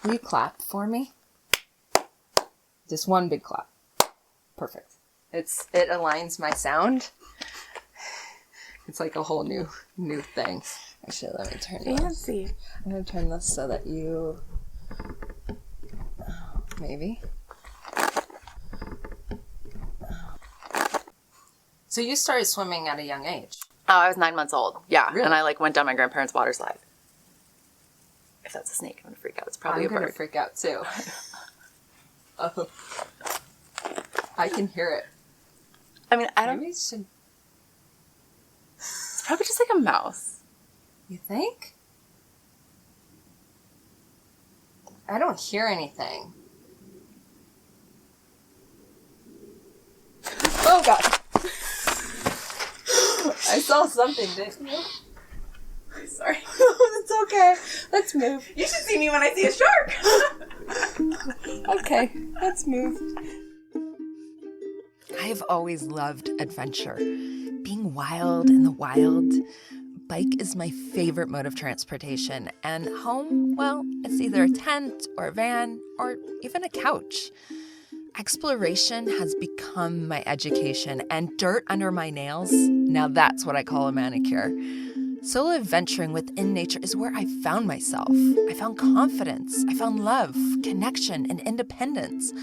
Will you clap for me? Just one big clap. Perfect. It aligns my sound. It's like a whole new thing. Actually, let me turn this. Fancy. I'm going to turn this so that you... Maybe. So you started swimming at a young age. Oh, I was 9 months old. Yeah. Really? And I went down my grandparents' water slide. If that's a snake, I'm going to freak out. It's probably a bird. I'm going to freak out too. Oh. I can hear it. I mean, I don't... Maybe it should... It's probably just like a mouse. You think? I don't hear anything. Oh, God. I saw something, didn't you? Sorry. It's okay. Let's move. You should see me when I see a shark. Okay, let's move. I've always loved adventure. Being wild in the wild. Bike is my favorite mode of transportation. And home, well, it's either a tent or a van or even a couch. Exploration has become my education, and dirt under my nails, now that's what I call a manicure. Solo adventuring within nature is where I found myself. I found confidence. I found love, connection, and independence.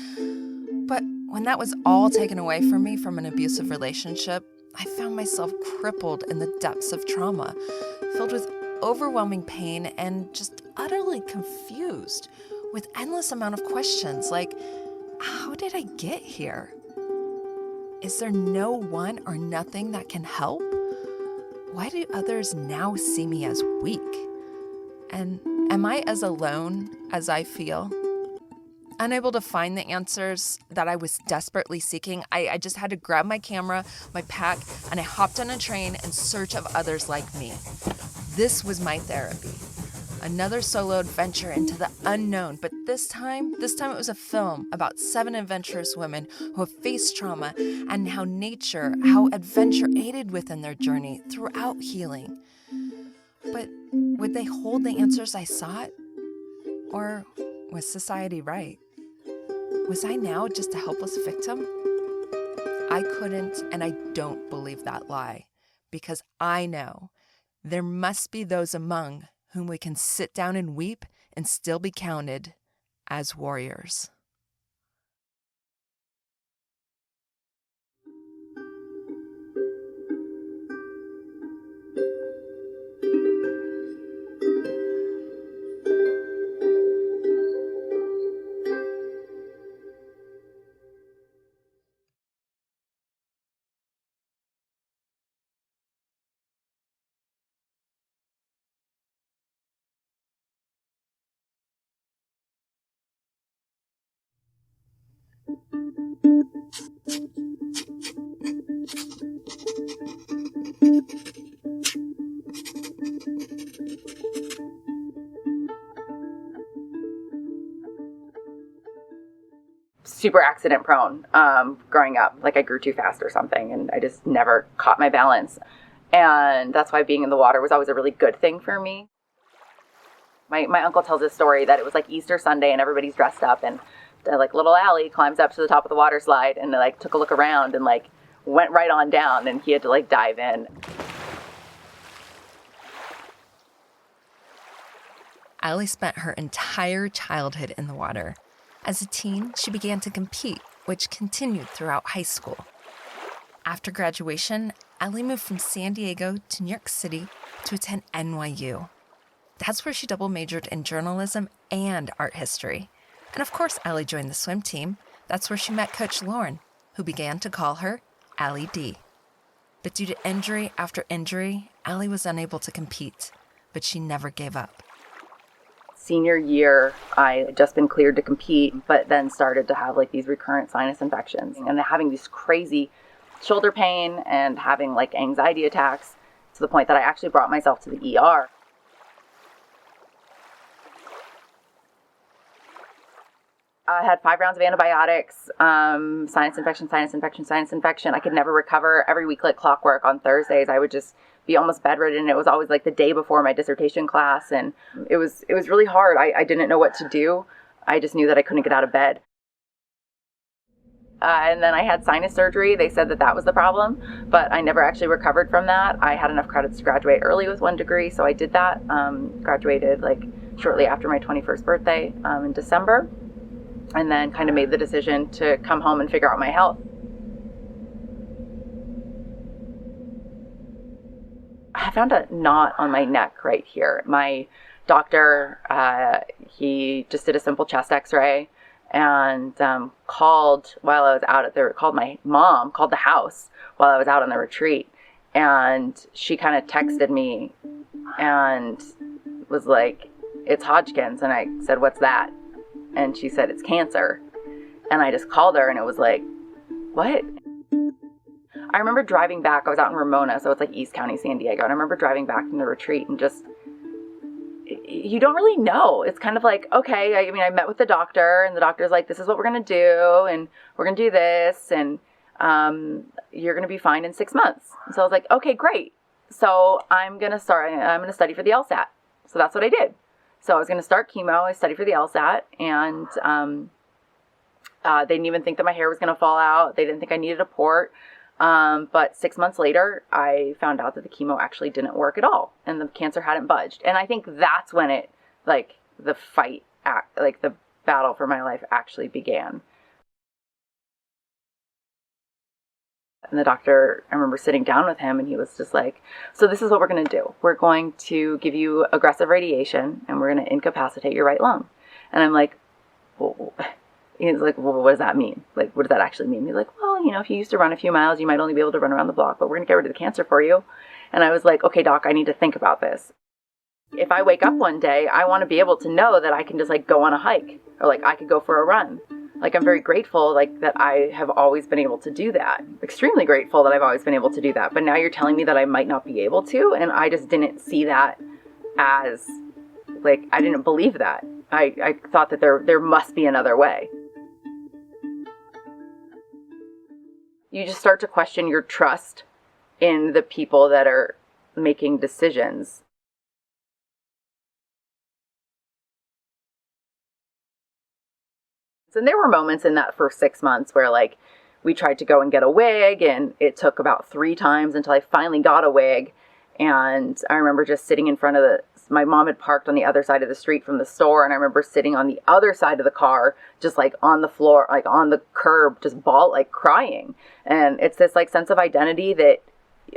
But when that was all taken away from me from an abusive relationship, I found myself crippled in the depths of trauma, filled with overwhelming pain and just utterly confused, with endless amount of questions like, how did I get here? Is there no one or nothing that can help? Why do others now see me as weak? And am I as alone as I feel? Unable to find the answers that I was desperately seeking, I just had to grab my camera, my pack, and I hopped on a train in search of others like me. This was my therapy. Another solo adventure into the unknown, but this time it was a film about 7 adventurous women who have faced trauma and how adventure aided within their journey throughout healing. But would they hold the answers I sought? Or was society right? Was I now just a helpless victim? I couldn't and I don't believe that lie, because I know there must be those among whom we can sit down and weep and still be counted as warriors. Super accident prone growing up. Like I grew too fast or something and I just never caught my balance. And that's why being in the water was always a really good thing for me. My uncle tells this story that it was like Easter Sunday and everybody's dressed up and like little Allie climbs up to the top of the water slide and like took a look around and like went right on down and he had to like dive in. Allie spent her entire childhood in the water. As a teen, she began to compete, which continued throughout high school. After graduation, Allie moved from San Diego to New York City to attend NYU. That's where she double majored in journalism and art history. And of course, Allie joined the swim team. That's where she met Coach Lauren, who began to call her Allie D. But due to injury after injury, Allie was unable to compete, but she never gave up. Senior year, I had just been cleared to compete, but then started to have like these recurrent sinus infections and having this crazy shoulder pain and having like anxiety attacks to the point that I actually brought myself to the ER. I had 5 rounds of antibiotics, sinus infection. I could never recover. Every week, like clockwork, on Thursdays, I would just be almost bedridden. It was always like the day before my dissertation class, and it was really hard. I didn't know what to do. I just knew that I couldn't get out of bed. And then I had sinus surgery. They said that was the problem, but I never actually recovered from that. I had enough credits to graduate early with 1 degree, so I did that. Graduated like shortly after my 21st birthday in December, and then kind of made the decision to come home and figure out my health. I found a knot on my neck right here. My doctor, he just did a simple chest x-ray and called while I was out at the, called my mom, called the house while I was out on the retreat. And she kind of texted me and was like, "It's Hodgkin's." And I said, "What's that?" And she said, "It's cancer." And I just called her and it was like, "What?" I remember driving back. I was out in Ramona, so it's like East County, San Diego. And I remember driving back from the retreat and just, you don't really know. It's kind of like, okay, I met with the doctor and the doctor's like, "This is what we're going to do. And we're going to do this. And you're going to be fine in 6 months." And so I was like, okay, great. So I'm going to study for the LSAT. So that's what I did. So I was going to start chemo. I studied for the LSAT, and they didn't even think that my hair was going to fall out. They didn't think I needed a port. But 6 months later, I found out that the chemo actually didn't work at all, and the cancer hadn't budged. And I think that's when it, like, the battle for my life actually began. And the doctor, I remember sitting down with him, and he was just like, "So this is what we're going to do. We're going to give you aggressive radiation, and we're going to incapacitate your right lung." And I'm like, "Well," he's like, "Well, what does that mean? Like, what does that actually mean?" He's like, "Well, if you used to run a few miles, you might only be able to run around the block, but we're going to get rid of the cancer for you." And I was like, "Okay, doc, I need to think about this. If I wake up one day, I want to be able to know that I can just, like, go on a hike, or, like, I could go for a run." Like, I'm very grateful, like, that I have always been able to do that. Extremely grateful that I've always been able to do that. But now you're telling me that I might not be able to, and I just didn't see that as, like, I didn't believe that. I thought that there must be another way. You just start to question your trust in the people that are making decisions. And there were moments in that first 6 months where, like, we tried to go and get a wig, and it took about 3 times until I finally got a wig. And I remember just sitting in front of my mom had parked on the other side of the street from the store, and I remember sitting on the other side of the car, just, like, on the floor, like on the curb, just crying. And it's this, like, sense of identity that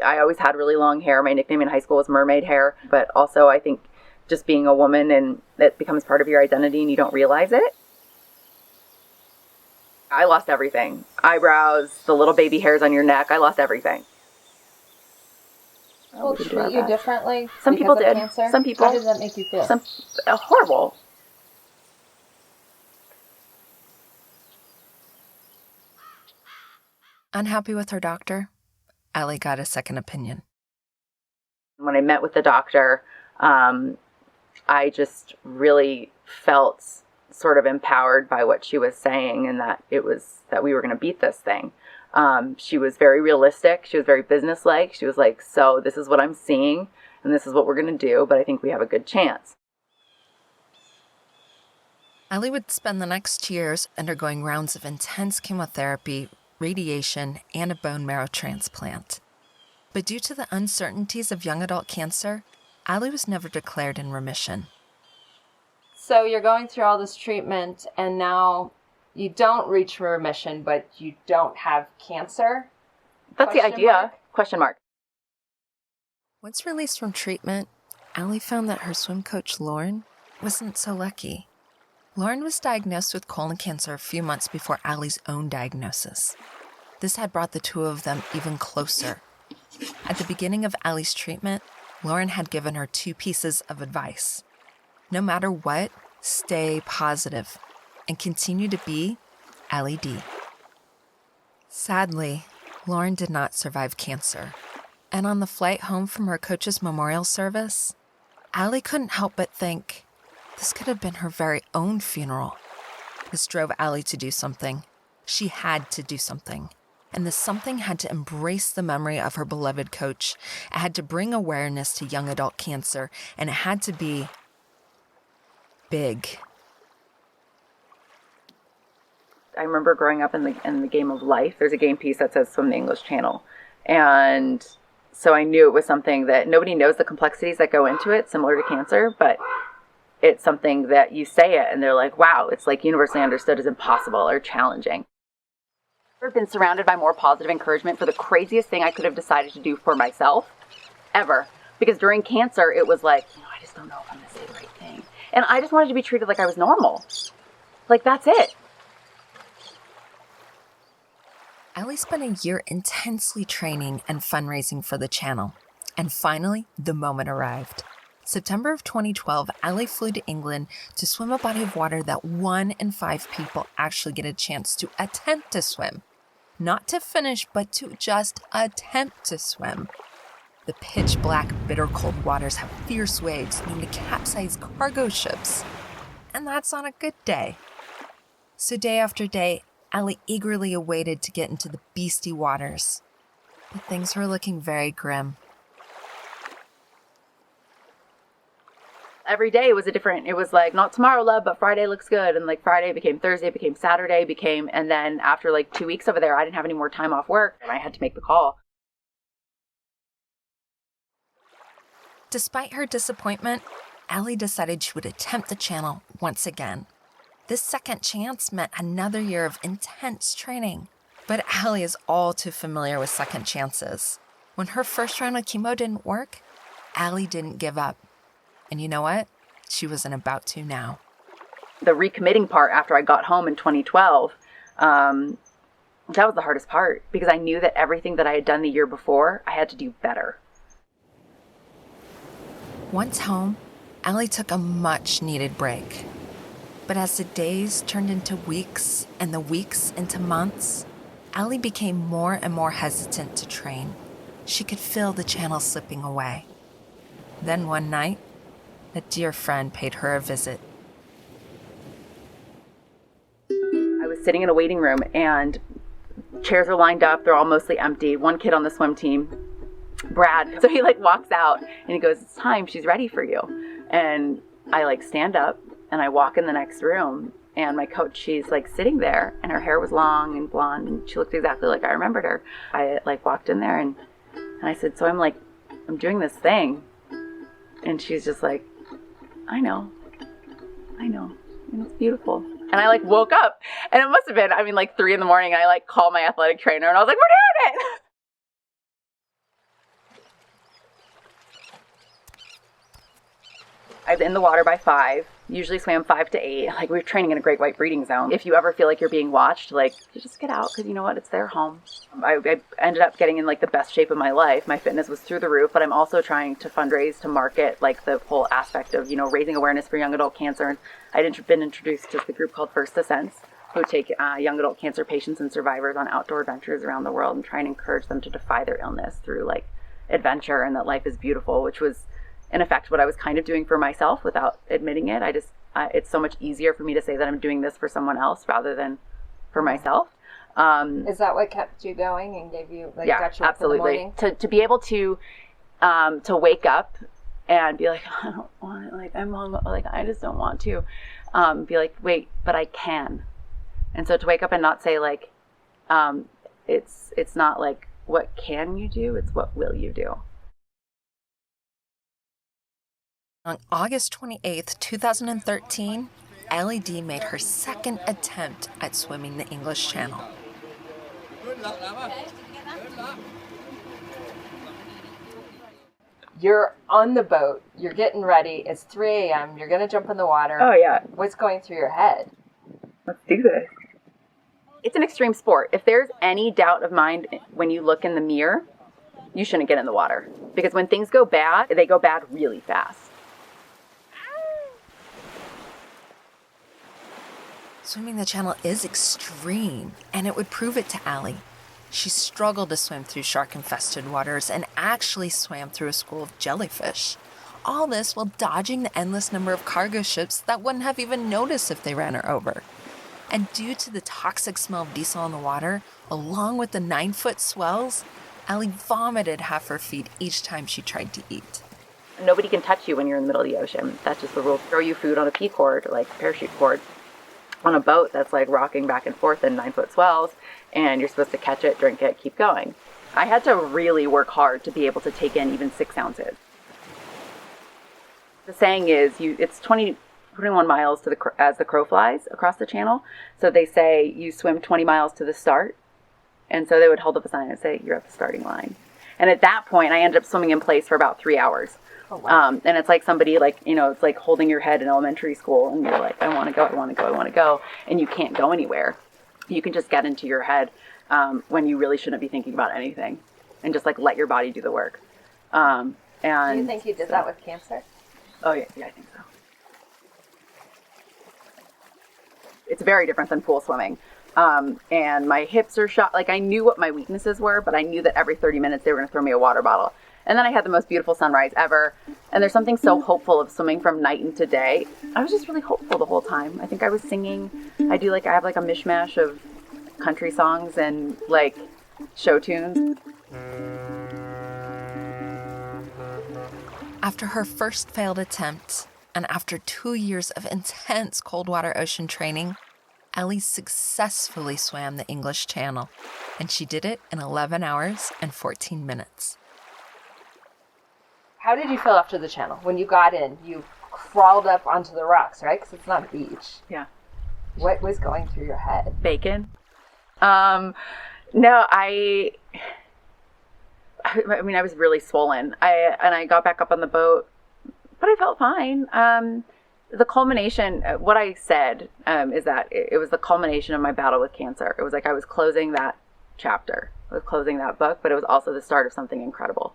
I always had really long hair. My nickname in high school was mermaid hair, but also I think just being a woman, and it becomes part of your identity and you don't realize it. I lost everything. Eyebrows, the little baby hairs on your neck. I lost everything. People treat you differently. Some people did. Cancer? Some people. How did that make you feel? Horrible. Unhappy with her doctor, Allie got a second opinion. When I met with the doctor, I just really felt sort of empowered by what she was saying, and that we were going to beat this thing. She was very realistic. She was very businesslike. She was like, "So this is what I'm seeing, and this is what we're going to do, but I think we have a good chance." Allie would spend the next 2 years undergoing rounds of intense chemotherapy, radiation, and a bone marrow transplant. But due to the uncertainties of young adult cancer, Allie was never declared in remission. So you're going through all this treatment, and now you don't reach remission, but you don't have cancer? That's the idea. Mark? Question mark. Once released from treatment, Allie found that her swim coach, Lauren, wasn't so lucky. Lauren was diagnosed with colon cancer a few months before Allie's own diagnosis. This had brought the two of them even closer. At the beginning of Allie's treatment, Lauren had given her 2 pieces of advice. No matter what, stay positive and continue to be Allie D. Sadly, Lauren did not survive cancer. And on the flight home from her coach's memorial service, Allie couldn't help but think this could have been her very own funeral. This drove Allie to do something. She had to do something. And this something had to embrace the memory of her beloved coach. It had to bring awareness to young adult cancer, and it had to be big. I remember growing up in the game of life, there's a game piece that says Swim the English Channel. And so I knew it was something that nobody knows the complexities that go into it, similar to cancer, but it's something that you say it and they're like, wow, it's like universally understood as impossible or challenging. I've been surrounded by more positive encouragement for the craziest thing I could have decided to do for myself ever. Because during cancer, it was like, I just don't know if I'm going to say the right thing. And I just wanted to be treated like I was normal. Like, that's it. Allie spent a year intensely training and fundraising for the channel. And finally, the moment arrived. September of 2012, Allie flew to England to swim a body of water that 1 in 5 people actually get a chance to attempt to swim. Not to finish, but to just attempt to swim. The pitch black, bitter cold waters have fierce waves known to capsize cargo ships. And that's on a good day. So day after day, Allie eagerly awaited to get into the beastie waters. But things were looking very grim. Every day was it was like, not tomorrow, love, but Friday looks good. And like Friday became Thursday, became Saturday, and then after like 2 weeks over there, I didn't have any more time off work and I had to make the call. Despite her disappointment, Allie decided she would attempt the channel once again. This second chance meant another year of intense training. But Allie is all too familiar with second chances. When her first round of chemo didn't work, Allie didn't give up. And you know what? She wasn't about to now. The recommitting part after I got home in 2012, that was the hardest part because I knew that everything that I had done the year before, I had to do better. Once home, Allie took a much-needed break. But as the days turned into weeks and the weeks into months, Allie became more and more hesitant to train. She could feel the channel slipping away. Then one night, a dear friend paid her a visit. I was sitting in a waiting room and chairs are lined up. They're all mostly empty. One kid on the swim team, Brad. So he like walks out and he goes, it's time. She's ready for you. And I like stand up and I walk in the next room and my coach, she's like sitting there and her hair was long and blonde and she looked exactly like I remembered her. I like walked in there and I said, so I'm doing this thing. And she's just like, I know, and it's beautiful. And I like woke up and it must have been, like 3 a.m. and I like called my athletic trainer and I was like, we're doing it. I was in the water by 5, usually swam 5 to 8. Like we were training in a great white breeding zone. If you ever feel like you're being watched, like you just get out because you know what, it's their home. I ended up getting in like the best shape of my life. My fitness was through the roof, but I'm also trying to fundraise to market like the whole aspect of, raising awareness for young adult cancer. And I'd been introduced to the group called First Ascents, who take young adult cancer patients and survivors on outdoor adventures around the world and try and encourage them to defy their illness through like adventure and that life is beautiful, which was in effect what I was kind of doing for myself without admitting it. It's so much easier for me to say that I'm doing this for someone else rather than for myself. Is that what kept you going and gave you got you up absolutely. in the morning? To be able to wake up and be like, I don't want it, like I'm hung, like I just don't want to. Be like, wait, but I can. And so to wake up and not say like, it's not like what can you do, it's what will you do. On August 28th, 2013, Allie D made her second attempt at swimming the English Channel. You're on the boat, you're getting ready, it's 3 a.m., you're going to jump in the water. Oh, yeah. What's going through your head? Let's do this. It's an extreme sport. If there's any doubt of mind when you look in the mirror, you shouldn't get in the water. Because when things go bad, they go bad really fast. Swimming the channel is extreme, and it would prove it to Allie. She struggled to swim through shark-infested waters and actually swam through a school of jellyfish. All this while dodging the endless number of cargo ships that wouldn't have even noticed if they ran her over. And due to the toxic smell of diesel in the water, along with the 9-foot swells, Allie vomited half her feet each time she tried to eat. Nobody can touch you when you're in the middle of the ocean. That's just the rule. Throw you food on a P cord, like parachute cord, on a boat that's like rocking back and forth in 9-foot swells, and you're supposed to catch it, drink it, keep going. I had to really work hard to be able to take in even 6 ounces. The saying is, it's 21 miles as the crow flies across the channel. So they say you swim 20 miles to the start. And so they would hold up a sign and say, you're at the starting line. And at that point, I ended up swimming in place for about 3 hours. Oh, wow. And it's like somebody it's like holding your head in elementary school and you're like, I want to go, I want to go, I want to go. And you can't go anywhere. You can just get into your head when you really shouldn't be thinking about anything and just like let your body do the work. And do you think you did that with cancer? Oh, yeah, I think so. It's very different than pool swimming. And my hips are shot. Like I knew what my weaknesses were, but I knew that every 30 minutes they were going to throw me a water bottle. And then I had the most beautiful sunrise ever. And there's something so hopeful of swimming from night into day. I was just really hopeful the whole time. I think I was singing. I have like a mishmash of country songs and like show tunes. After her first failed attempt, and after 2 years of intense cold water ocean training, Ellie successfully swam the English Channel, and she did it in 11 hours and 14 minutes. How did you feel after the channel? When you got in, you crawled up onto the rocks, right? Because it's not a beach. Yeah. What was going through your head? Bacon. No, I mean, I was really swollen. I got back up on the boat, but I felt fine. The culmination, what I said is that it was the culmination of my battle with cancer. It was like I was closing that chapter. I was closing that book, but it was also the start of something incredible.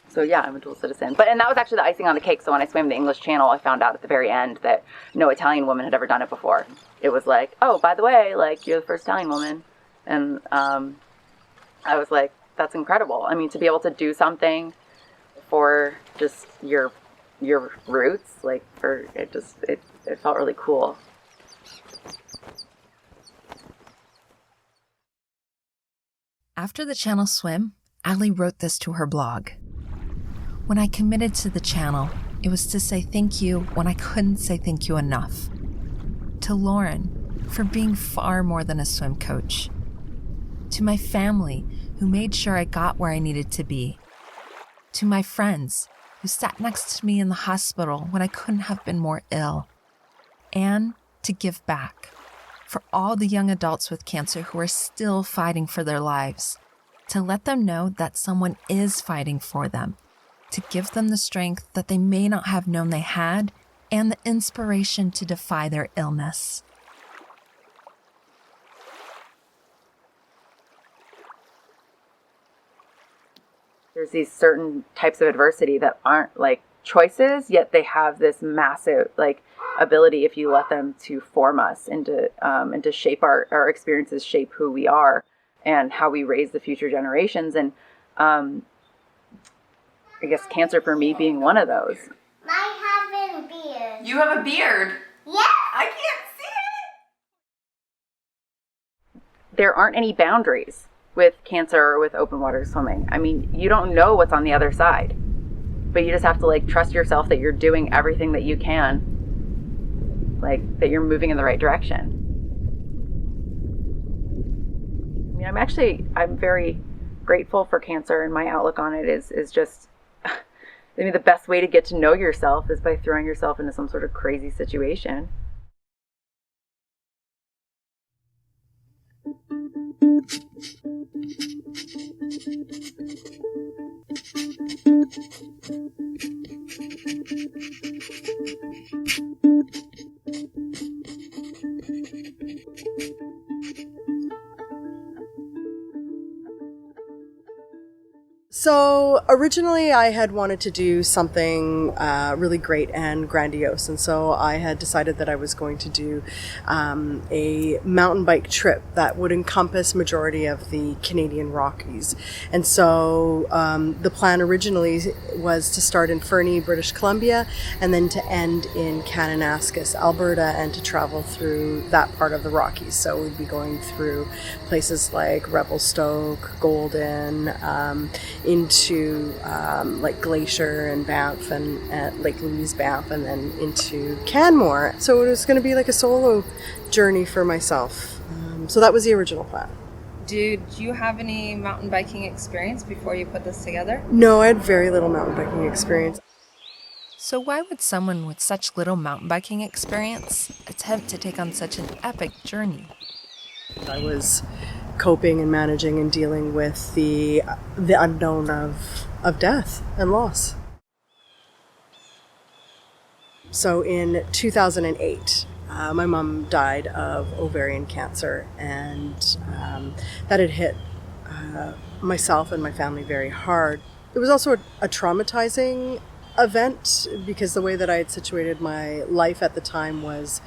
So yeah, I'm a dual citizen. And that was actually the icing on the cake. So when I swam the English Channel, I found out at the very end that no Italian woman had ever done it before. It was like, oh, by the way, like you're the first Italian woman. And I was like, that's incredible. I mean, to be able to do something for just your roots, like it felt really cool. After the Channel swim, Allie wrote this to her blog. When I committed to the Channel, it was to say thank you when I couldn't say thank you enough. To Lauren, for being far more than a swim coach. To my family, who made sure I got where I needed to be. To my friends, who sat next to me in the hospital when I couldn't have been more ill. And to give back. For all the young adults with cancer who are still fighting for their lives. To let them know that someone is fighting for them. To give them the strength that they may not have known they had, and the inspiration to defy their illness. There's these certain types of adversity that aren't like choices, yet they have this massive like ability, if you let them, to form us and to shape our experiences, shape who we are and how we raise the future generations. And I guess cancer for me being one of those. I have a beard. You have a beard? Yeah. I can't see it! There aren't any boundaries with cancer or with open water swimming. I mean, you don't know what's on the other side, but you just have to like trust yourself that you're doing everything that you can, like that you're moving in the right direction. I mean, I'm very grateful for cancer, and my outlook on it is just, I mean, the best way to get to know yourself is by throwing yourself into some sort of crazy situation. So originally I had wanted to do something really great and grandiose. And so I had decided that I was going to do a mountain bike trip that would encompass majority of the Canadian Rockies. And so the plan originally was to start in Fernie, British Columbia, and then to end in Kananaskis, Alberta, and to travel through that part of the Rockies. So we'd be going through places like Revelstoke, Golden, into like Glacier and Banff and Lake Louise, Banff, and then into Canmore. So it was going to be like a solo journey for myself. So that was the original plan. Did you have any mountain biking experience before you put this together? No, I had very little mountain biking experience. So why would someone with such little mountain biking experience attempt to take on such an epic journey? I was coping and managing and dealing with the unknown of death and loss. So in 2008, my mom died of ovarian cancer, and that had hit myself and my family very hard. It was also a traumatizing event because the way that I had situated my life at the time was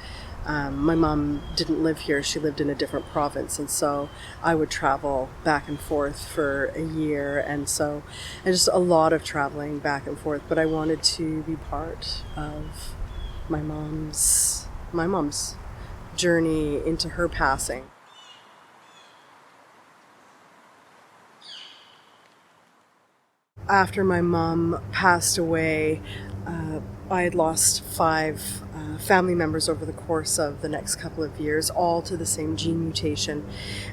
my mom didn't live here. She lived in a different province, and so I would travel back and forth for a year, and just a lot of traveling back and forth. But I wanted to be part of my mom's journey into her passing. After my mom passed away, I had lost 5 family members over the course of the next couple of years, all to the same gene mutation.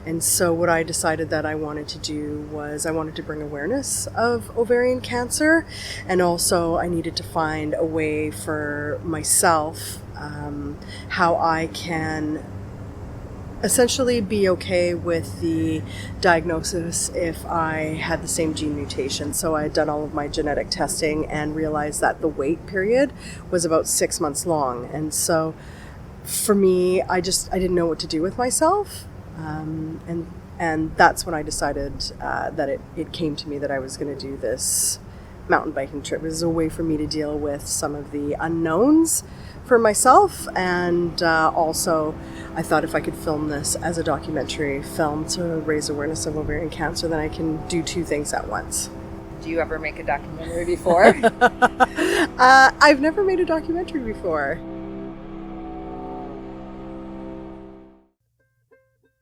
And so what I decided that I wanted to do was I wanted to bring awareness of ovarian cancer, and also I needed to find a way for myself how I can essentially be okay with the diagnosis if I had the same gene mutation. So I had done all of my genetic testing and realized that the wait period was about 6 months long. And so for me, I didn't know what to do with myself. And that's when I decided that it came to me that I was going to do this mountain biking trip. It was a way for me to deal with some of the unknowns for myself, and also I thought if I could film this as a documentary film to raise awareness of ovarian cancer, then I can do 2 things at once. Do you ever make a documentary before? I've never made a documentary before.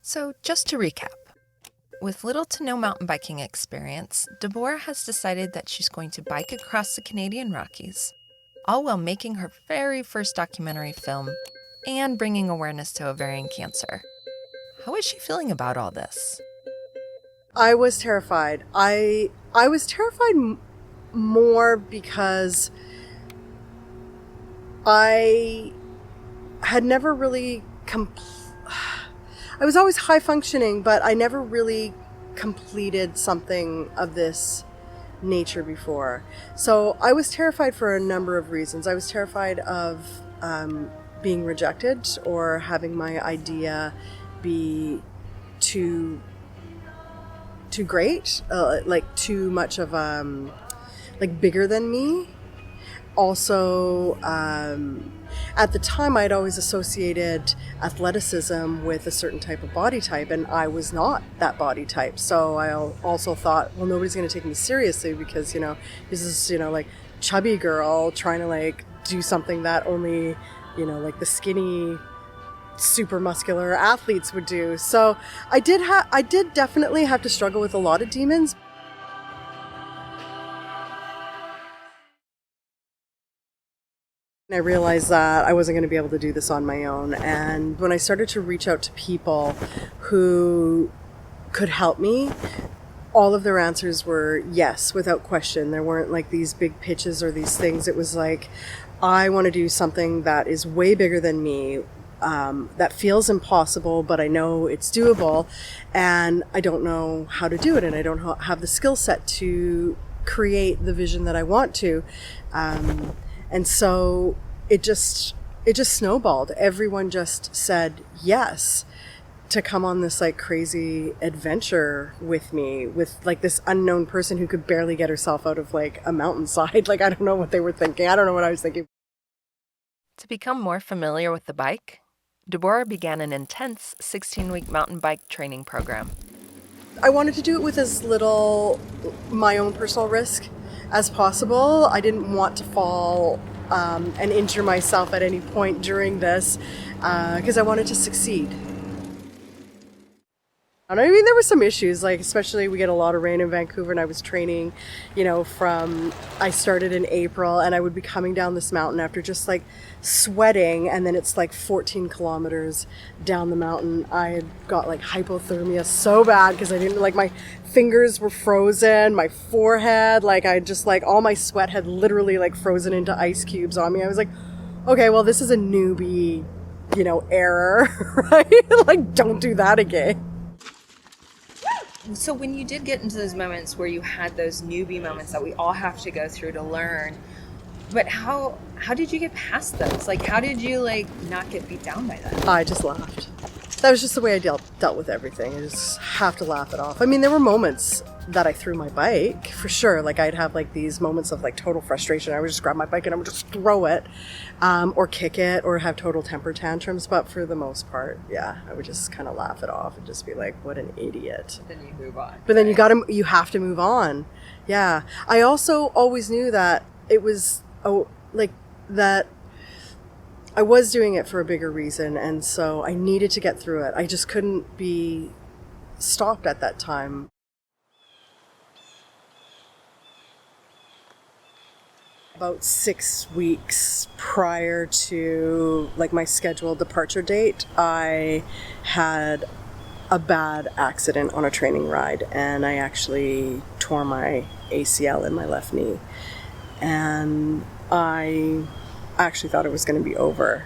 So just to recap, with little to no mountain biking experience, Deborah has decided that she's going to bike across the Canadian Rockies, all while making her very first documentary film and bringing awareness to ovarian cancer. How is she feeling about all this? I was terrified. I was terrified more because I had never really I was always high functioning, but I never really completed something of this nature before. So I was terrified for a number of reasons. I was terrified of being rejected or having my idea be too great, like too much of like bigger than me. Also, at the time I'd always associated athleticism with a certain type of body type, and I was not that body type. So I also thought, well, nobody's going to take me seriously because, this is, like chubby girl trying to like do something that only, like the skinny, super muscular athletes would do. So I did definitely have to struggle with a lot of demons. I realized that I wasn't going to be able to do this on my own. And when I started to reach out to people who could help me, all of their answers were yes, without question. There weren't like these big pitches or these things. It was like, I want to do something that is way bigger than me, that feels impossible, but I know it's doable, and I don't know how to do it, and I don't have the skill set to create the vision that I want to. And so it just snowballed. Everyone just said yes. to come on this like crazy adventure with me, with like this unknown person who could barely get herself out of like a mountainside. Like, I don't know what they were thinking. I don't know what I was thinking. To become more familiar with the bike, Deborah began an intense 16-week mountain bike training program. I wanted to do it with as little my own personal risk as possible. I didn't want to fall and injure myself at any point during this because I wanted to succeed. And I mean, there were some issues, like especially we get a lot of rain in Vancouver, and I was training, I started in April, and I would be coming down this mountain after just like sweating, and then it's like 14 kilometers down the mountain. I had got like hypothermia so bad because I didn't, like, my fingers were frozen, my forehead, like I just like all my sweat had literally like frozen into ice cubes on me. I was like, okay, well, this is a newbie, error, right? Like, don't do that again. So when you did get into those moments where you had those newbie moments that we all have to go through to learn, but how did you get past those? Like, how did you like not get beat down by that? I just laughed. That was just the way I dealt with everything. I just have to laugh it off. I mean, there were moments that I threw my bike, for sure. Like, I'd have like these moments of like total frustration. I would just grab my bike and I would just throw it, or kick it, or have total temper tantrums. But for the most part, yeah, I would just kind of laugh it off and just be like, what an idiot. Then you move on. But then you have to move on. Yeah. I also always knew that it was, that I was doing it for a bigger reason, and so I needed to get through it. I just couldn't be stopped at that time. About 6 weeks prior to like my scheduled departure date, I had a bad accident on a training ride, and I actually tore my ACL in my left knee. And I actually thought it was going to be over.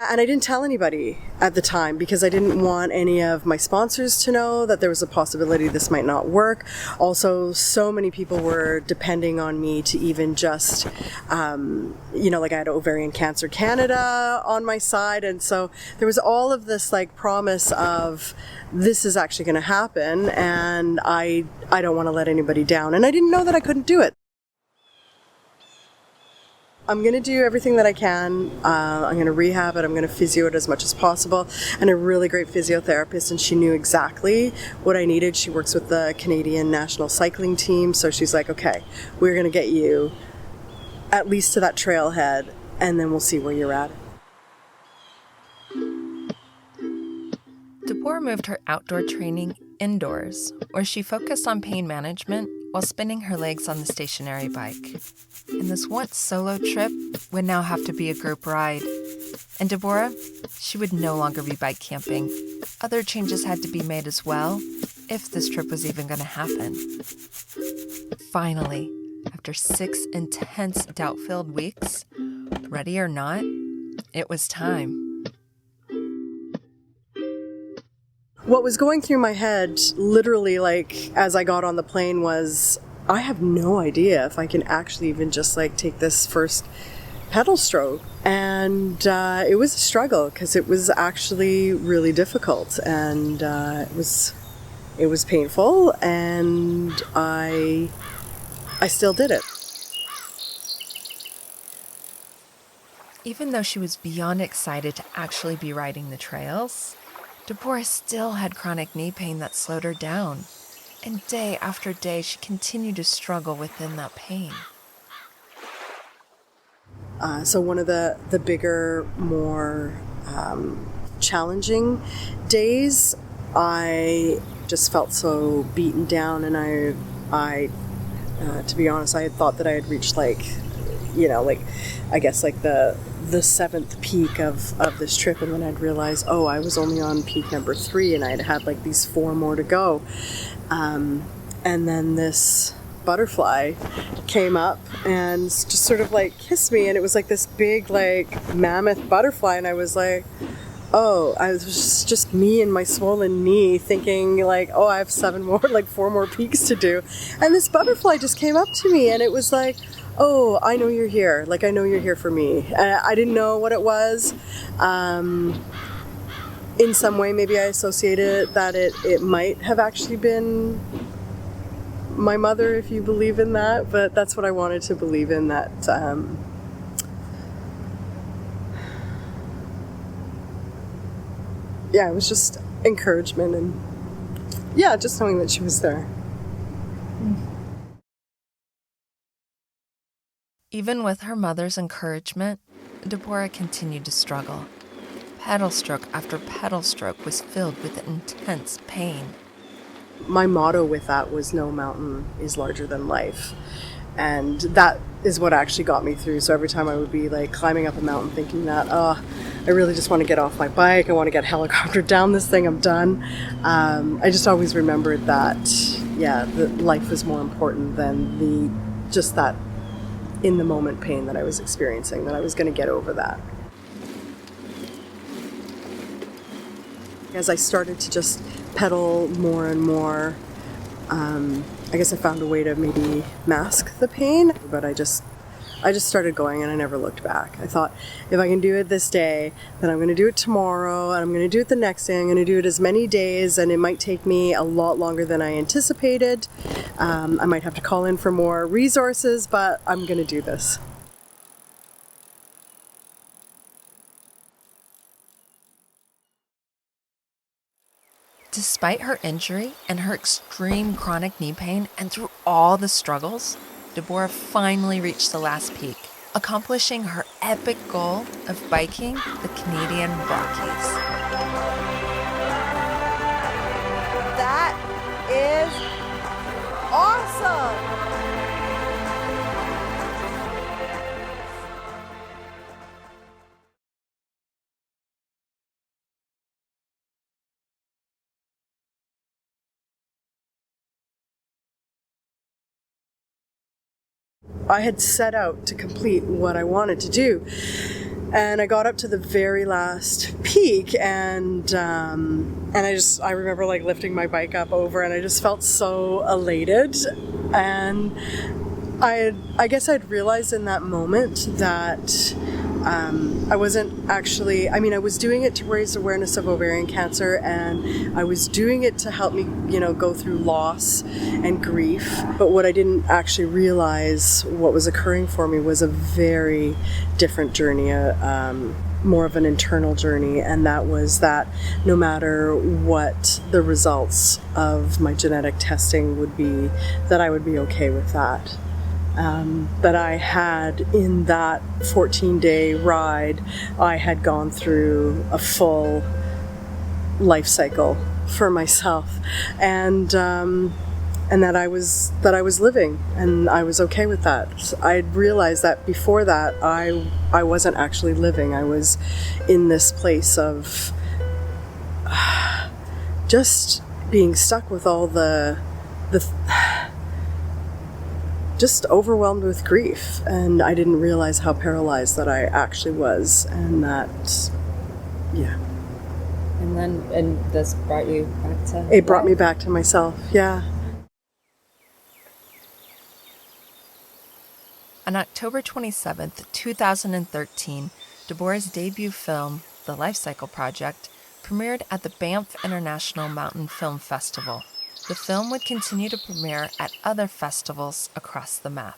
And I didn't tell anybody at the time because I didn't want any of my sponsors to know that there was a possibility this might not work. Also, so many people were depending on me to even just, like I had Ovarian Cancer Canada on my side. And so there was all of this like promise of this is actually going to happen, and I don't want to let anybody down. And I didn't know that I couldn't do it. I'm going to do everything that I can. I'm going to rehab it. I'm going to physio it as much as possible. And a really great physiotherapist, and she knew exactly what I needed. She works with the Canadian national cycling team. So she's like, okay, we're going to get you at least to that trailhead, and then we'll see where you're at. Deborah moved her outdoor training indoors, where she focused on pain management while spinning her legs on the stationary bike. And this once solo trip would now have to be a group ride. And Deborah, she would no longer be bike camping. Other changes had to be made as well, if this trip was even going to happen. Finally, after 6 intense doubt-filled weeks, ready or not, it was time. What was going through my head, literally, like, as I got on the plane was, I have no idea if I can actually even just, like, take this first pedal stroke. And it was a struggle because it was actually really difficult. And it was painful, and I still did it. Even though she was beyond excited to actually be riding the trails, Deborah still had chronic knee pain that slowed her down. And day after day, she continued to struggle within that pain. So one of the bigger, more challenging days, I just felt so beaten down, and I to be honest, I had thought that I had reached the 7th peak of this trip, and then I'd realized, I was only on peak number 3, and I'd had like these 4 more to go. And then this butterfly came up and just sort of like kissed me, and it was like this big like mammoth butterfly, and I was like, I was just me and my swollen knee thinking like, I have 4 more peaks to do. And this butterfly just came up to me, and it was like, oh, I know you're here. Like, I know you're here for me. I didn't know what it was. In some way, maybe I associated that it might have actually been my mother, if you believe in that. But that's what I wanted to believe in, that yeah, it was just encouragement, and yeah, just knowing that she was there. Even with her mother's encouragement, Deborah continued to struggle. Pedal stroke after pedal stroke was filled with intense pain. My motto with that was no mountain is larger than life. And that is what actually got me through. So every time I would be like climbing up a mountain thinking that, I really just want to get off my bike. I want to get helicoptered down this thing. I'm done. I just always remembered that, that life was more important than just that in the moment pain that I was experiencing, that I was going to get over that. As I started to just pedal more and more, I guess I found a way to maybe mask the pain, but I just started going, and I never looked back. I thought, if I can do it this day, then I'm going to do it tomorrow, and I'm going to do it the next day. I'm going to do it as many days, and it might take me a lot longer than I anticipated. I might have to call in for more resources, but I'm going to do this. Despite her injury and her extreme chronic knee pain, and through all the struggles, Deborah finally reached the last peak, accomplishing her epic goal of biking the Canadian Rockies. That is awesome! I had set out to complete what I wanted to do, and I got up to the very last peak, and I remember like lifting my bike up over, and I just felt so elated. And I guess I'd realized in that moment that I wasn't actually, I was doing it to raise awareness of ovarian cancer, and I was doing it to help me, go through loss and grief. But what I didn't actually realize what was occurring for me was a very different journey, more of an internal journey. And that was that no matter what the results of my genetic testing would be, that I would be okay with that. That I had in that 14-day ride, I had gone through a full life cycle for myself, and that I was living, and I was okay with that. I realized that before that, I wasn't actually living. I was in this place of just being stuck with all the just overwhelmed with grief, and I didn't realize how paralyzed that I actually was, and that, yeah. And this brought you back to... It brought me back to myself, yeah. On October 27th, 2013, Deborah's debut film, The Life Cycle Project, premiered at the Banff International Mountain Film Festival. The film would continue to premiere at other festivals across the map.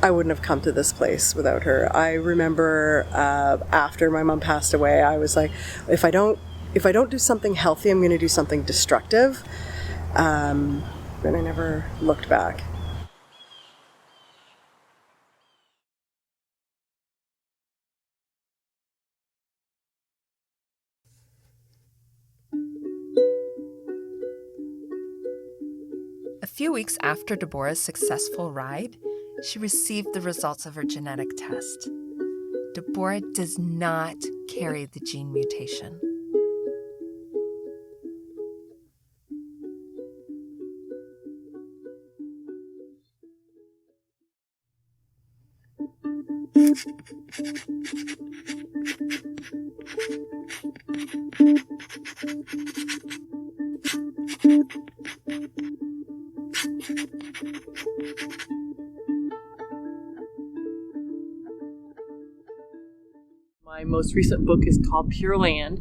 I wouldn't have come to this place without her. I remember after my mom passed away, I was like, if I don't do something healthy, I'm going to do something destructive. And I never looked back. A few weeks after Deborah's successful ride, she received the results of her genetic test. Deborah does not carry the gene mutation. most recent book is called Pure Land.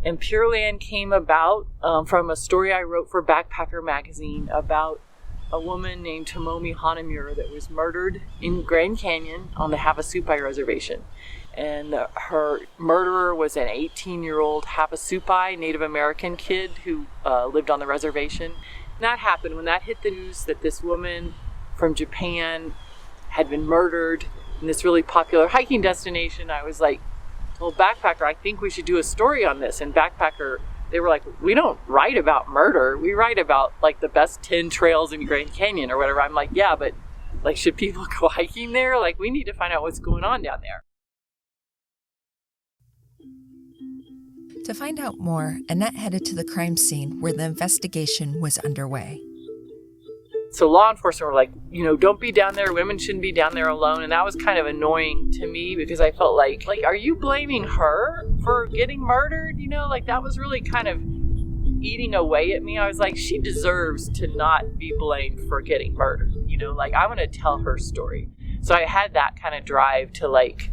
And Pure Land came about from a story I wrote for Backpacker magazine about a woman named Tomomi Hanamura that was murdered in Grand Canyon on the Havasupai Reservation. And her murderer was an 18-year-old Havasupai Native American kid who lived on the reservation. And that happened when that hit the news that this woman from Japan had been murdered in this really popular hiking destination. I was like, well, Backpacker, I think we should do a story on this. And Backpacker, they were like, we don't write about murder. We write about like the best 10 trails in Grand Canyon or whatever. I'm like, yeah, but like, should people go hiking there? Like, we need to find out what's going on down there. To find out more, Annette headed to the crime scene where the investigation was underway. So law enforcement were like, don't be down there. Women shouldn't be down there alone. And that was kind of annoying to me because I felt like, are you blaming her for getting murdered? Like that was really kind of eating away at me. I was like, she deserves to not be blamed for getting murdered. Like I'm going to tell her story. So I had that kind of drive to like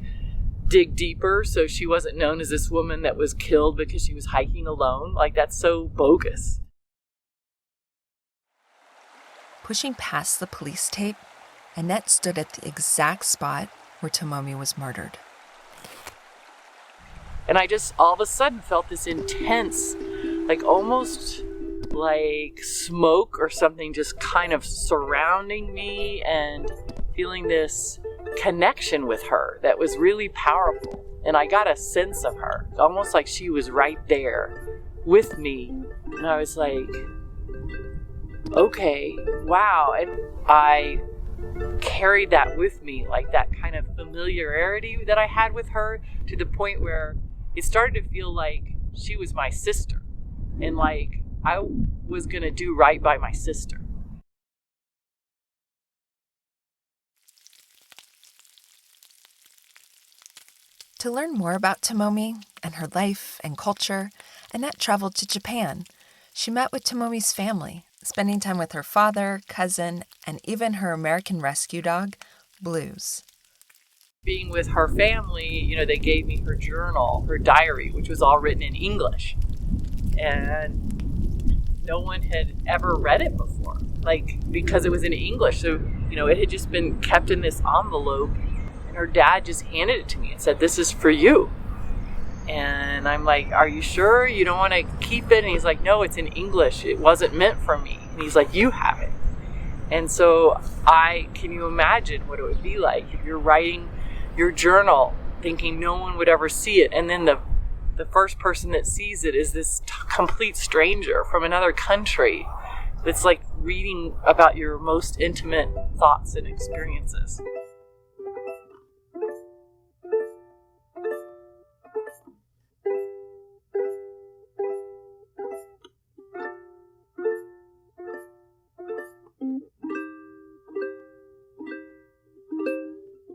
dig deeper so she wasn't known as this woman that was killed because she was hiking alone. Like that's so bogus. Pushing past the police tape, Annette stood at the exact spot where Tomomi was murdered. And I just all of a sudden felt this intense, like almost like smoke or something just kind of surrounding me and feeling this connection with her that was really powerful. And I got a sense of her, almost like she was right there with me. And I was like, okay, wow. And I carried that with me, like that kind of familiarity that I had with her, to the point where it started to feel like she was my sister. And like I was going to do right by my sister. To learn more about Tomomi and her life and culture, Annette traveled to Japan. She met with Tomomi's family, spending time with her father, cousin, and even her American rescue dog, Blues. Being with her family, they gave me her journal, her diary, which was all written in English. And no one had ever read it before, because it was in English. So, it had just been kept in this envelope. Her dad just handed it to me and said, "This is for you." And I'm like, "Are you sure you don't want to keep it?" And he's like, "No, it's in English. It wasn't meant for me." And he's like, "You have it." And so can you imagine what it would be like if you're writing your journal thinking no one would ever see it, and then the first person that sees it is this complete stranger from another country that's like reading about your most intimate thoughts and experiences.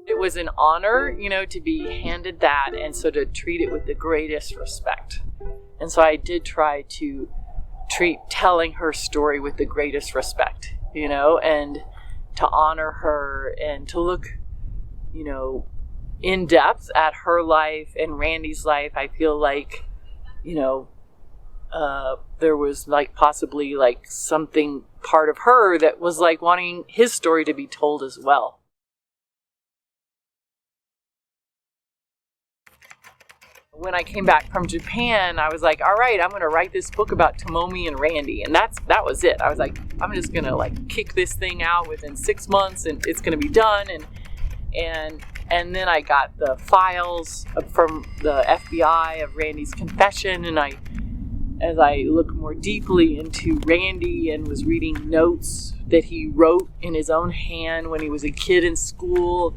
It was an honor, to be handed that, and so to treat it with the greatest respect. And so I did try to treat telling her story with the greatest respect, and to honor her and to look, in depth at her life and Randy's life. I feel like, there was like possibly like something part of her that was like wanting his story to be told as well. When I came back from Japan, I was like, all right, I'm going to write this book about Tomomi and Randy. And that was it. I was like, I'm just going to like kick this thing out within 6 months and it's going to be done. And then I got the files from the FBI of Randy's confession. And as I looked more deeply into Randy and was reading notes that he wrote in his own hand when he was a kid in school,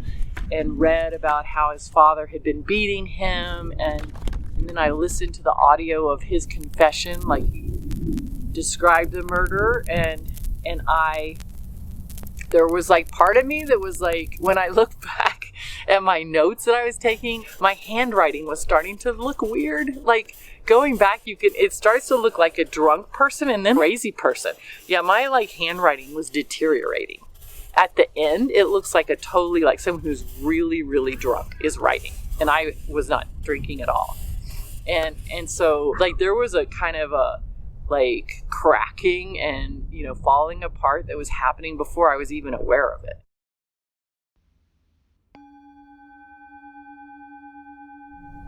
and read about how his father had been beating him, and then I listened to the audio of his confession, like he described the murder, and there was like part of me that was like, when I look back at my notes that I was taking, my handwriting was starting to look weird. Like going back, it starts to look like a drunk person and then crazy person. Yeah, my like handwriting was deteriorating. At the end, it looks like a totally like someone who's really, really drunk is writing. and I was not drinking at all. And so like there was a kind of a like cracking and, you know, falling apart that was happening before I was even aware of it.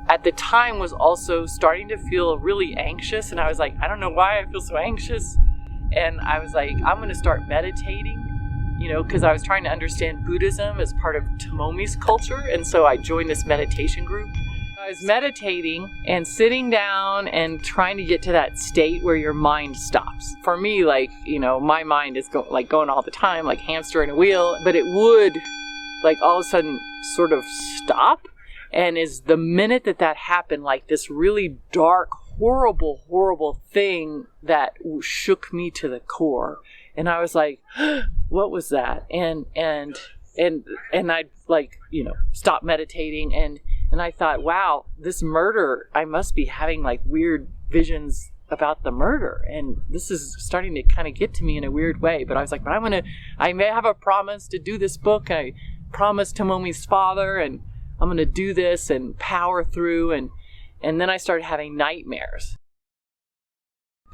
At the time was also starting to feel really anxious, and I was like, I don't know why I feel so anxious. And I was like, I'm going to start meditating, you know, because I was trying to understand Buddhism as part of Tomomi's culture. And so I joined this meditation group. I was meditating and sitting down and trying to get to that state where your mind stops. For me, like, you know, my mind is going all the time, like hamster in a wheel, but it would like all of a sudden sort of stop. And is the minute that happened, like this really dark, horrible thing that shook me to the core. And I was like, what was that? And I'd like, you know, stop meditating and I thought, wow, this murder, I must be having like weird visions about the murder. And this is starting to kind of get to me in a weird way. But I was like, but I may have a promise to do this book. I promised Tomomi's father, and I'm going to do this and power through. And then I started having nightmares.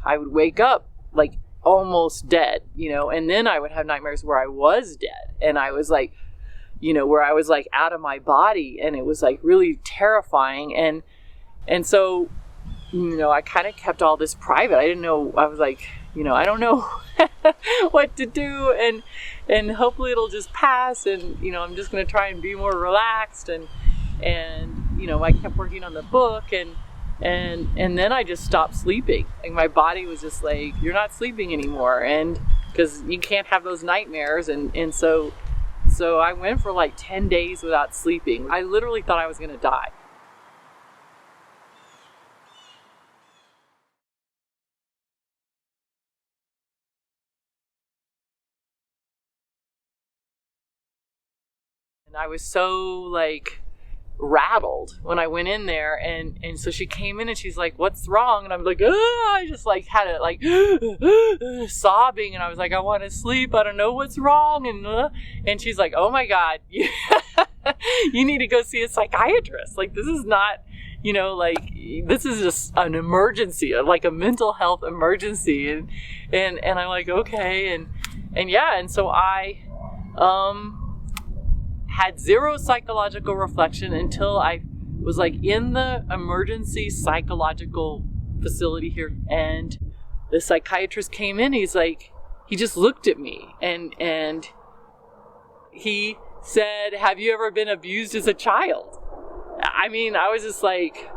I would wake up like almost dead, you know, and then I would have nightmares where I was dead. And I was like, you know, where I was like out of my body, and it was like really terrifying. And so, you know, I kind of kept all this private. I didn't know, I was like, you know, I don't know what to do, and hopefully it'll just pass, and, you know, I'm just going to try and be more relaxed. And, you know, I kept working on the book, and then I just stopped sleeping. Like my body was just like, you're not sleeping anymore. And because you can't have those nightmares. And so I went for like 10 days without sleeping. I literally thought I was going to die. And I was so like rattled when I went in there, and so she came in and she's like, what's wrong? And I'm like, I just like had it like sobbing, and I was like, I want to sleep, I don't know what's wrong. And she's like, oh my God, you need to go see a psychiatrist. Like, this is not, you know, like, this is just an emergency, like a mental health emergency. And I'm like, okay. And yeah, and so I had zero psychological reflection until I was like in the emergency psychological facility here, and the psychiatrist came in. He's like, he just looked at me and he said, have you ever been abused as a child? I mean, I was just like,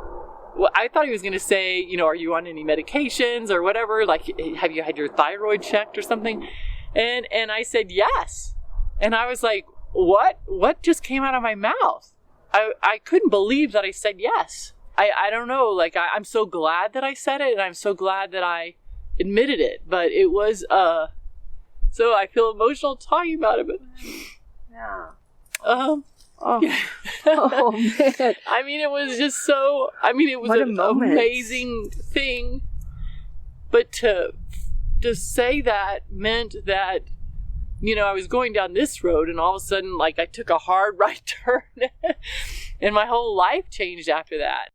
well, I thought he was going to say, you know, are you on any medications or whatever? Like, have you had your thyroid checked or something? And I said, yes. And I was like, what just came out of my mouth? I couldn't believe that I said yes. I don't know, like, I'm so glad that I said it, and I'm so glad that I admitted it, but it was, so I feel emotional talking about it, but Yeah. Oh. Yeah. Oh, man. I mean, it was just so, I mean, it was an amazing thing, but to say that meant that, you know, I was going down this road, and all of a sudden, like, I took a hard right turn, and my whole life changed after that.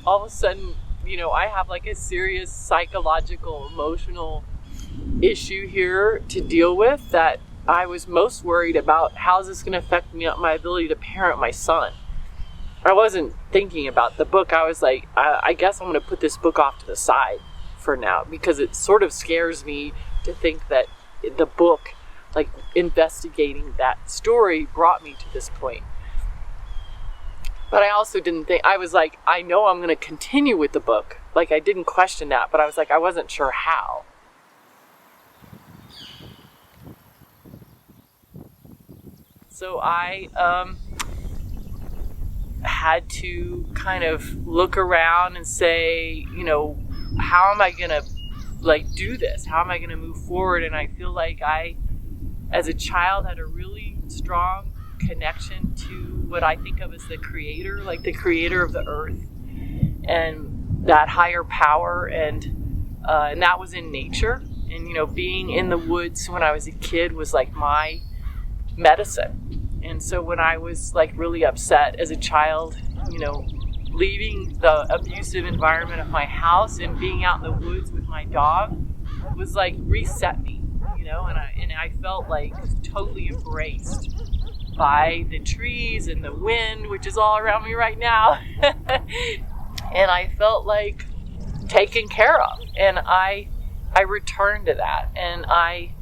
All of a sudden, you know, I have like a serious psychological, emotional issue here to deal with, that I was most worried about. How is this going to affect me, my ability to parent my son? I wasn't thinking about the book. I was like, I guess I'm going to put this book off to the side for now, because it sort of scares me to think that the book, like investigating that story, brought me to this point. But I also didn't think, I was like, I know I'm going to continue with the book. Like, I didn't question that, but I was like, I wasn't sure how. So I had to kind of look around and say, you know, how am I going to like do this? How am I going to move forward? And I feel like I, as a child, had a really strong connection to what I think of as the creator, like the creator of the earth and that higher power, and that was in nature. And being in the woods when I was a kid was like my medicine. And so when I was like really upset as a child, leaving the abusive environment of my house and being out in the woods with my dog was like reset me, and I felt like totally embraced by the trees and the wind, which is all around me right now. And I felt like taken care of, and I returned to that, and I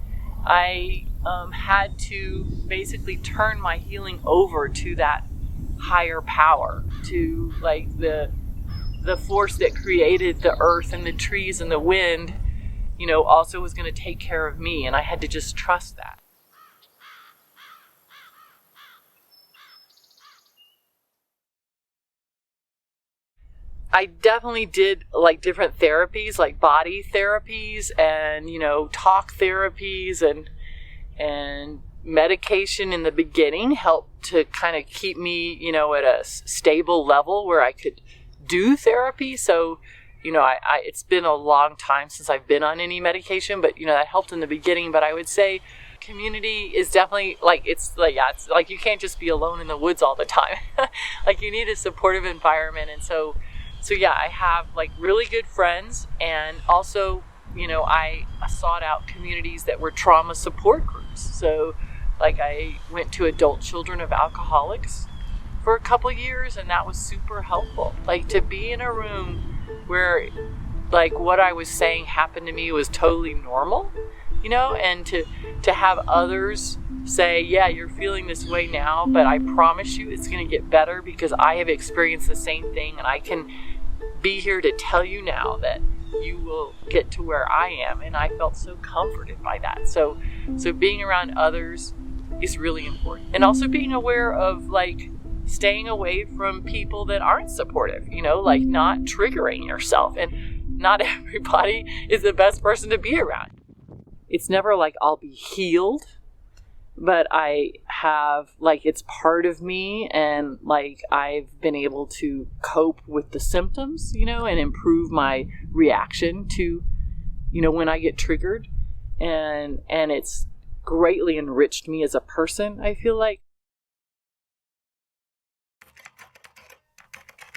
had to basically turn my healing over to that higher power, to like the force that created the earth and the trees and the wind, also was going to take care of me, and I had to just trust that. I definitely did like different therapies, like body therapies and, talk therapies and medication in the beginning helped to kind of keep me, at a stable level where I could do therapy. So, it's been a long time since I've been on any medication, but, that helped in the beginning. But I would say community is definitely it's like you can't just be alone in the woods all the time. Like you need a supportive environment. And so yeah, I have like really good friends, and also, I sought out communities that were trauma support groups. So like I went to Adult Children of Alcoholics for a couple years, and that was super helpful. Like to be in a room where like what I was saying happened to me was totally normal, and to have others say, yeah, you're feeling this way now, but I promise you it's going to get better because I have experienced the same thing, and I can be here to tell you now that you will get to where I am. And I felt so comforted by that. So being around others is really important. And also being aware of like staying away from people that aren't supportive, like not triggering yourself. And not everybody is the best person to be around. It's never like I'll be healed, but I have like it's part of me, and like I've been able to cope with the symptoms, and improve my reaction to, when I get triggered, and it's greatly enriched me as a person, I feel like.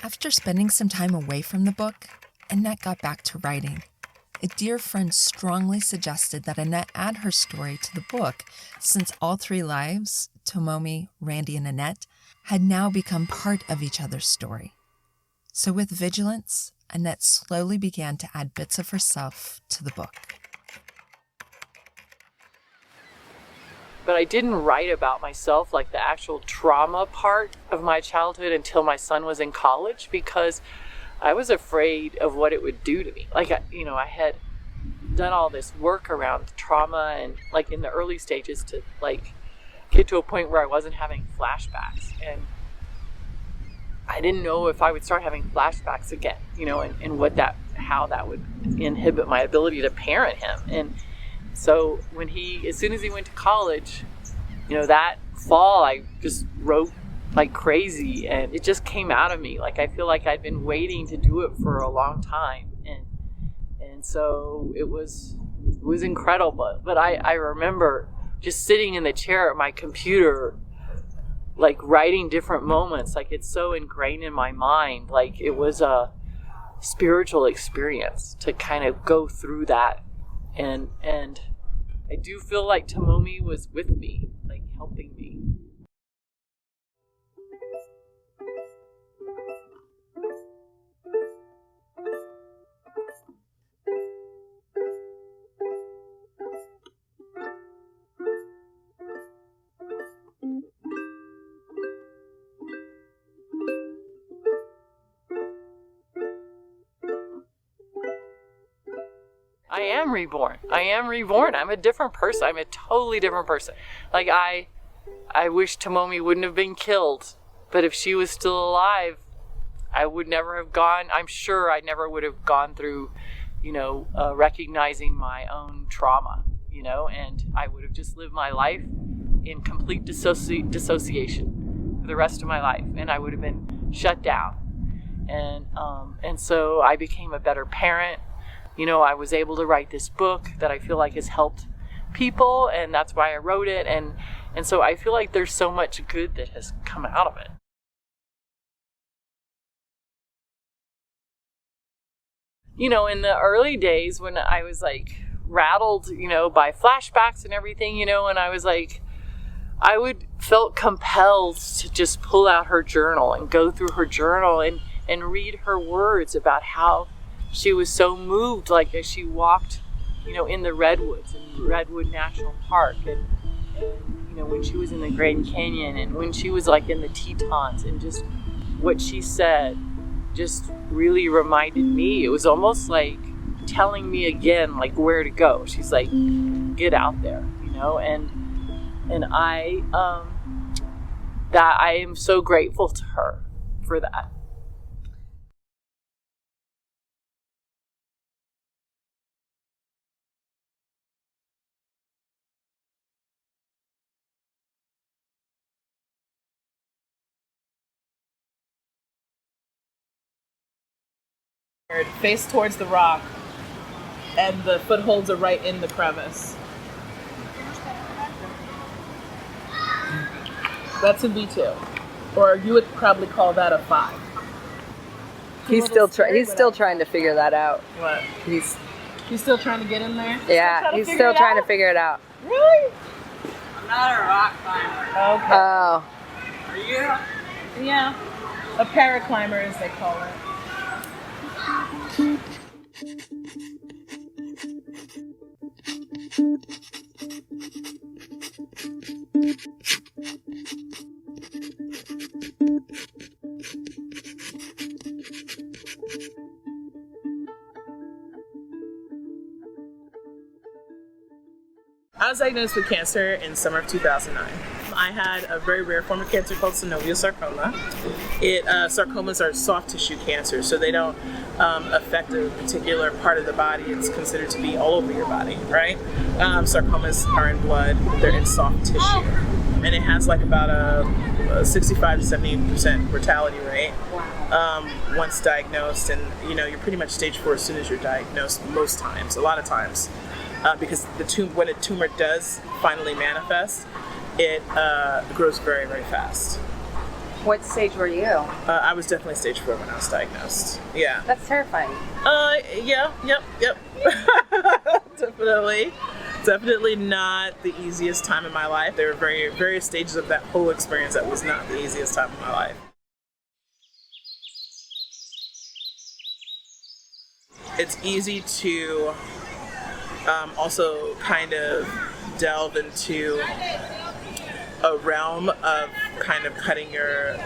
After spending some time away from the book, Annette got back to writing. A dear friend strongly suggested that Annette add her story to the book, since all three lives, Tomomi, Randy, and Annette, had now become part of each other's story. So with vigilance, Annette slowly began to add bits of herself to the book. But I didn't write about myself, like the actual trauma part of my childhood, until my son was in college, because I was afraid of what it would do to me. Like, I had done all this work around trauma and like in the early stages to like get to a point where I wasn't having flashbacks. And I didn't know if I would start having flashbacks again, and how that would inhibit my ability to parent him. And so as soon as he went to college, that fall, I just wrote like crazy, and it just came out of me. Like I feel like I'd been waiting to do it for a long time, and so it was incredible. But I remember just sitting in the chair at my computer, like writing different moments. Like it's so ingrained in my mind. Like it was a spiritual experience to kind of go through that, and I do feel like Tomomi was with me, like helping me. I am reborn. I'm a different person. I'm a totally different person. Like I wish Tomomi wouldn't have been killed, but if she was still alive, I would never have gone. I'm sure I never would have gone through, recognizing my own trauma, and I would have just lived my life in complete dissociation for the rest of my life, and I would have been shut down. And so I became a better parent. I was able to write this book that I feel like has helped people, and that's why I wrote it. And so I feel like there's so much good that has come out of it. In the early days when I was like rattled, by flashbacks and everything, and I was like, I felt compelled to just pull out her journal and go through her journal and read her words about how she was so moved, like as she walked, in the redwoods, in Redwood National Park, and when she was in the Grand Canyon, and when she was like in the Tetons, and just what she said just really reminded me. It was almost like telling me again, like, where to go. She's like, get out there, and I am so grateful to her for that. Face towards the rock, and the footholds are right in the crevice. That's a V2, or you would probably call that a 5. He's still trying to figure that out. What? He's still trying to get in there? he's still trying to figure it out. Really? I'm not a rock climber. Okay. Oh. Are you? Yeah. A paraclimber, as they call it. I was diagnosed with cancer in summer of 2009. I had a very rare form of cancer called synovial sarcoma. Sarcomas are soft tissue cancers, so they don't affect a particular part of the body. It's considered to be all over your body, right? Sarcomas are in blood, they're in soft tissue. And it has like about a 65 to 70% mortality rate once diagnosed. And you're pretty much stage 4 as soon as you're diagnosed, most times, a lot of times. Because when a tumor does finally manifest, it grows very, very fast. What stage were you? I was definitely stage 4 when I was diagnosed. Yeah. That's terrifying. Yep. Definitely not the easiest time in my life. There were various stages of that whole experience that was not the easiest time in my life. It's easy to also kind of delve into a realm of kind of cutting your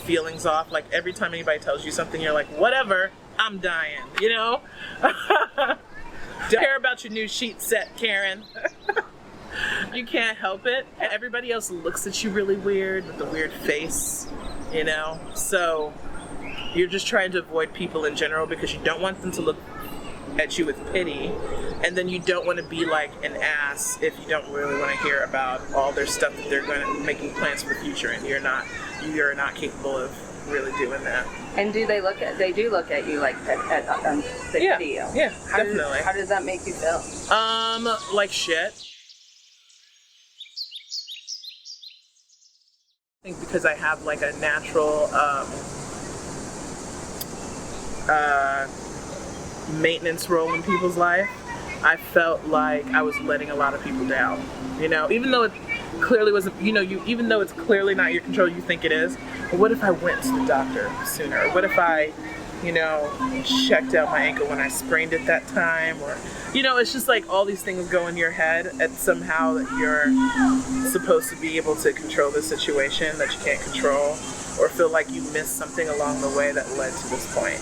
feelings off. Like every time anybody tells you something, you're like, whatever, I'm dying, Don't care about your new sheet set, Karen. You can't help it. Everybody else looks at you really weird with a weird face, So you're just trying to avoid people in general because you don't want them to look at you with pity, and then you don't want to be like an ass if you don't really want to hear about all their stuff that they're going to making plans for the future, and you're not capable of really doing that. And they do look at you like that on the video? Yeah, definitely. How does that make you feel? Like shit. I think because I have like a natural maintenance role in people's life, I felt like I was letting a lot of people down. Even though it clearly wasn't, even though it's clearly not your control, you think it is. But what if I went to the doctor sooner? What if I, checked out my ankle when I sprained it that time? Or, it's just like all these things go in your head, and somehow that you're supposed to be able to control the situation that you can't control, or feel like you missed something along the way that led to this point.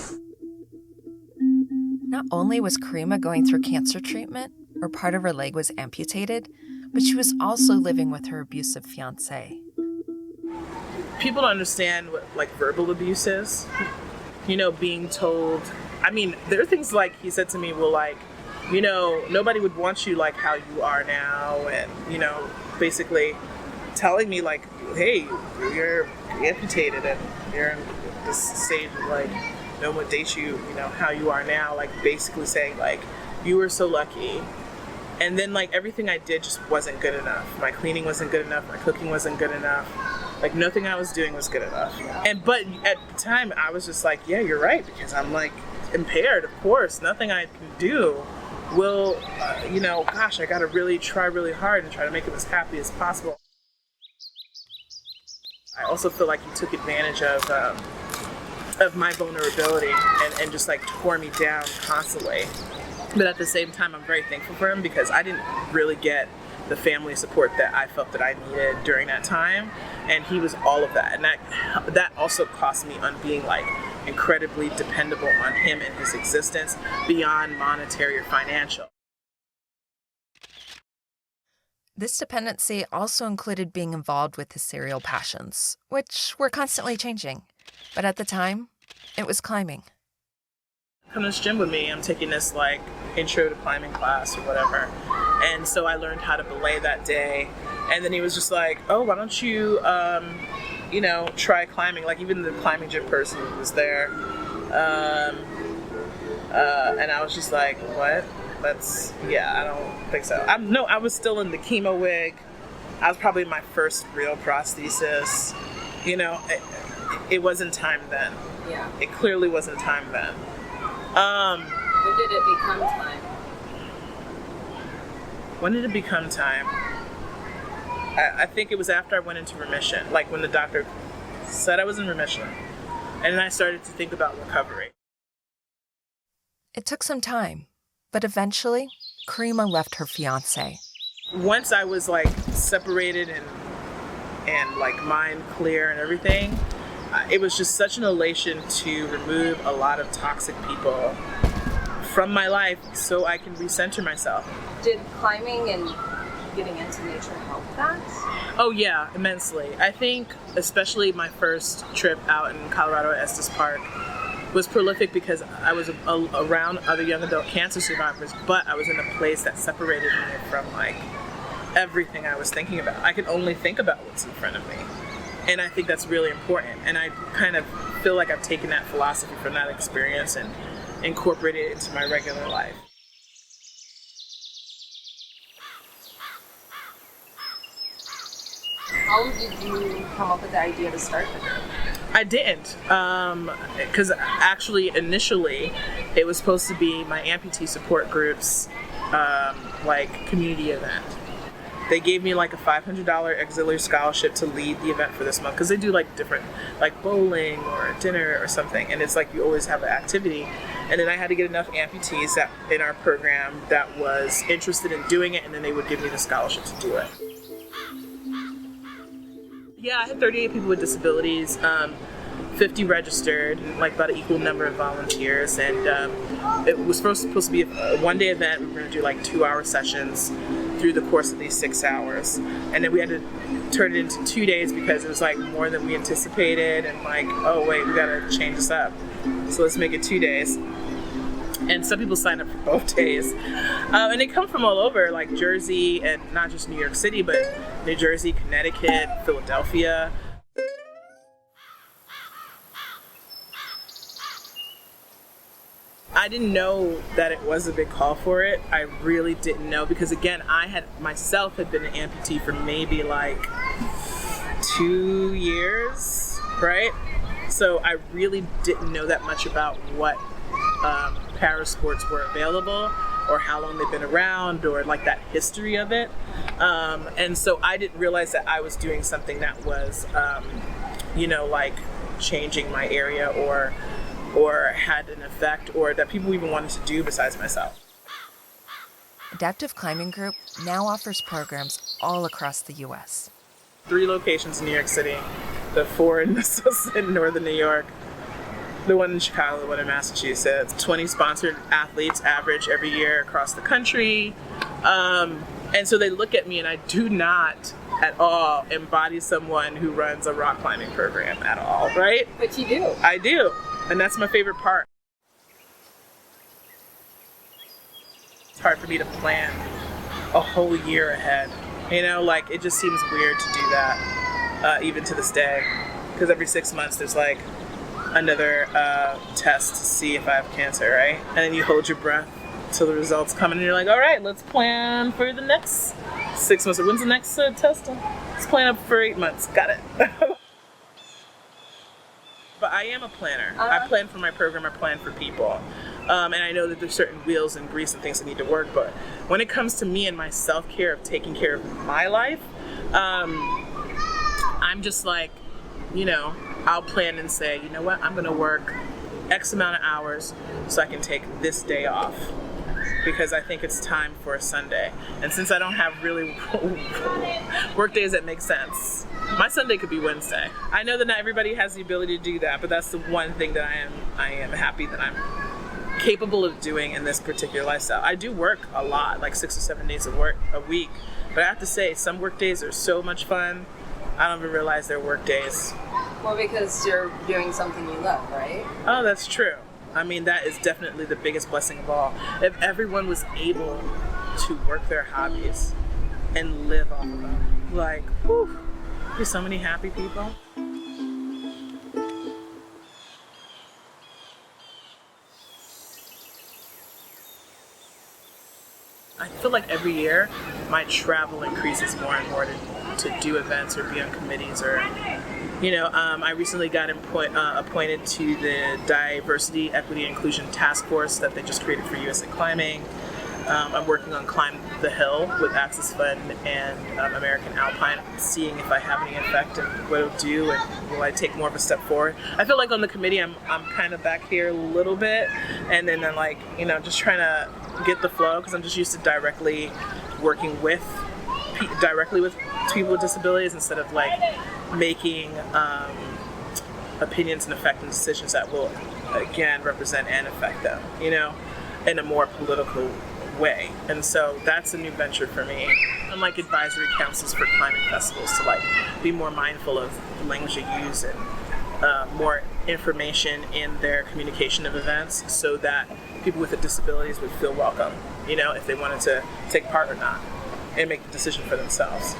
Not only was Karima going through cancer treatment, or part of her leg was amputated, but she was also living with her abusive fiancé. People don't understand what like verbal abuse is. Being told, there are things like he said to me, well, like, nobody would want you like how you are now, and, basically telling me like, hey, you're amputated and you're in this stage of like no one would date you, you know, how you are now, like basically saying like, you were so lucky. And then like everything I did just wasn't good enough. My cleaning wasn't good enough. My cooking wasn't good enough. Like nothing I was doing was good enough. But at the time I was just like, yeah, you're right, because I'm like impaired. Of course, nothing I can do will, you know, gosh, I got to really try really hard and try to make him as happy as possible. I also feel like he took advantage of my vulnerability and just like tore me down constantly. But at the same time, I'm very thankful for him because I didn't really get the family support that I felt that I needed during that time. And he was all of that. And that also cost me on being like incredibly dependable on him and his existence beyond monetary or financial. This dependency also included being involved with his serial passions, which were constantly changing. But at the time, it was climbing. Come to this gym with me. I'm taking this like intro to climbing class or whatever. And so I learned how to belay that day. And then he was just like, oh, why don't you, you know, try climbing? Like even the climbing gym person was there. And I was just like, what? I don't think so. I was still in the chemo wig. I was probably my first real prosthesis. You know, it wasn't time then. Yeah. It clearly wasn't time then. When did it become time? When did it become time? I think it was after I went into remission, like when the doctor said I was in remission. And then I started to think about recovery. It took some time, but eventually, Karima left her fiancé. Once I was like separated and like mind clear and everything, it was just such an elation to remove a lot of toxic people from my life so I can recenter myself. Did climbing and getting into nature help that? Oh yeah, immensely. I think especially my first trip out in Colorado at Estes Park was prolific because I was around other young adult cancer survivors, but I was in a place that separated me from like everything I was thinking about. I could only think about what's in front of me. And I think that's really important. And I kind of feel like I've taken that philosophy from that experience and incorporated it into my regular life. How did you come up with the idea to start the group? I didn't, because actually initially it was supposed to be my amputee support group's like community event. They gave me like a $500 auxiliary scholarship to lead the event for this month because they do like different, like bowling or dinner or something, and it's like you always have an activity. And then I had to get enough amputees that in our program that was interested in doing it, and then they would give me the scholarship to do it. Yeah, I had 38 people with disabilities, 50 registered, like about an equal number of volunteers, and it was supposed to be a one-day event. We were going to do like 2-hour sessions through the course of these 6 hours, and then we had to turn it into 2 days because it was like more than we anticipated, and like, oh wait, we got to change this up, so let's make it 2 days. And some people sign up for both days. And they come from all over, like Jersey, and not just New York City, but New Jersey, Connecticut, Philadelphia. I didn't know that it was a big call for it. I really didn't know because, again, I had myself had been an amputee for maybe like 2 years, right? So I really didn't know that much about what para sports were available or how long they've been around or like that history of it. And so I didn't realize that I was doing something that was, you know, like changing my area or had an effect or that people even wanted to do besides myself. Adaptive Climbing Group now offers programs all across the U.S. 3 locations in New York City, the 4 in northern New York, the one in Chicago, the one in Massachusetts, 20 sponsored athletes average every year across the country. And so they look at me and I do not at all embody someone who runs a rock climbing program at all, right? But you do. I do. And that's my favorite part. It's hard for me to plan a whole year ahead. You know, like it just seems weird to do that, even to this day. Because every 6 months there's like another test to see if I have cancer, right? And then you hold your breath till the results come, and you're like, all right, let's plan for the next 6 months. When's the next test? Let's plan up for 8 months. Got it. But I am a planner. I plan for my program. I plan for people. And I know that there's certain wheels and grease and things that need to work. But when it comes to me and my self-care of taking care of my life, I'm just like, I'll plan and say, you know what, I'm going to work X amount of hours so I can take this day off. Because I think it's time for a Sunday. And since I don't have really work days that make sense, my Sunday could be Wednesday. I know that not everybody has the ability to do that, but that's the one thing that I am happy that I'm capable of doing in this particular lifestyle. I do work a lot, like 6 or 7 days of work a week, but I have to say some work days are so much fun. I don't even realize they're work days. Well, because you're doing something you love, right? Oh, that's true. I mean, that is definitely the biggest blessing of all. If everyone was able to work their hobbies and live off of them, like, whew, there's so many happy people. I feel like every year my travel increases more and more to do events or be on committees or, I recently got appointed to the Diversity, Equity, and Inclusion Task Force that they just created for USA Climbing. I'm working on Climb the Hill with Access Fund and American Alpine, seeing if I have any effect and what it'll do and will I take more of a step forward. I feel like on the committee I'm kind of back here a little bit, and then I'm like, just trying to get the flow because I'm just used to directly working with people with disabilities instead of like making opinions and affecting decisions that will again represent and affect them, in a more political way. And so that's a new venture for me. I'm like advisory councils for climbing festivals to like be more mindful of the language they use and more information in their communication of events so that people with disabilities would feel welcome, if they wanted to take part or not and make the decision for themselves.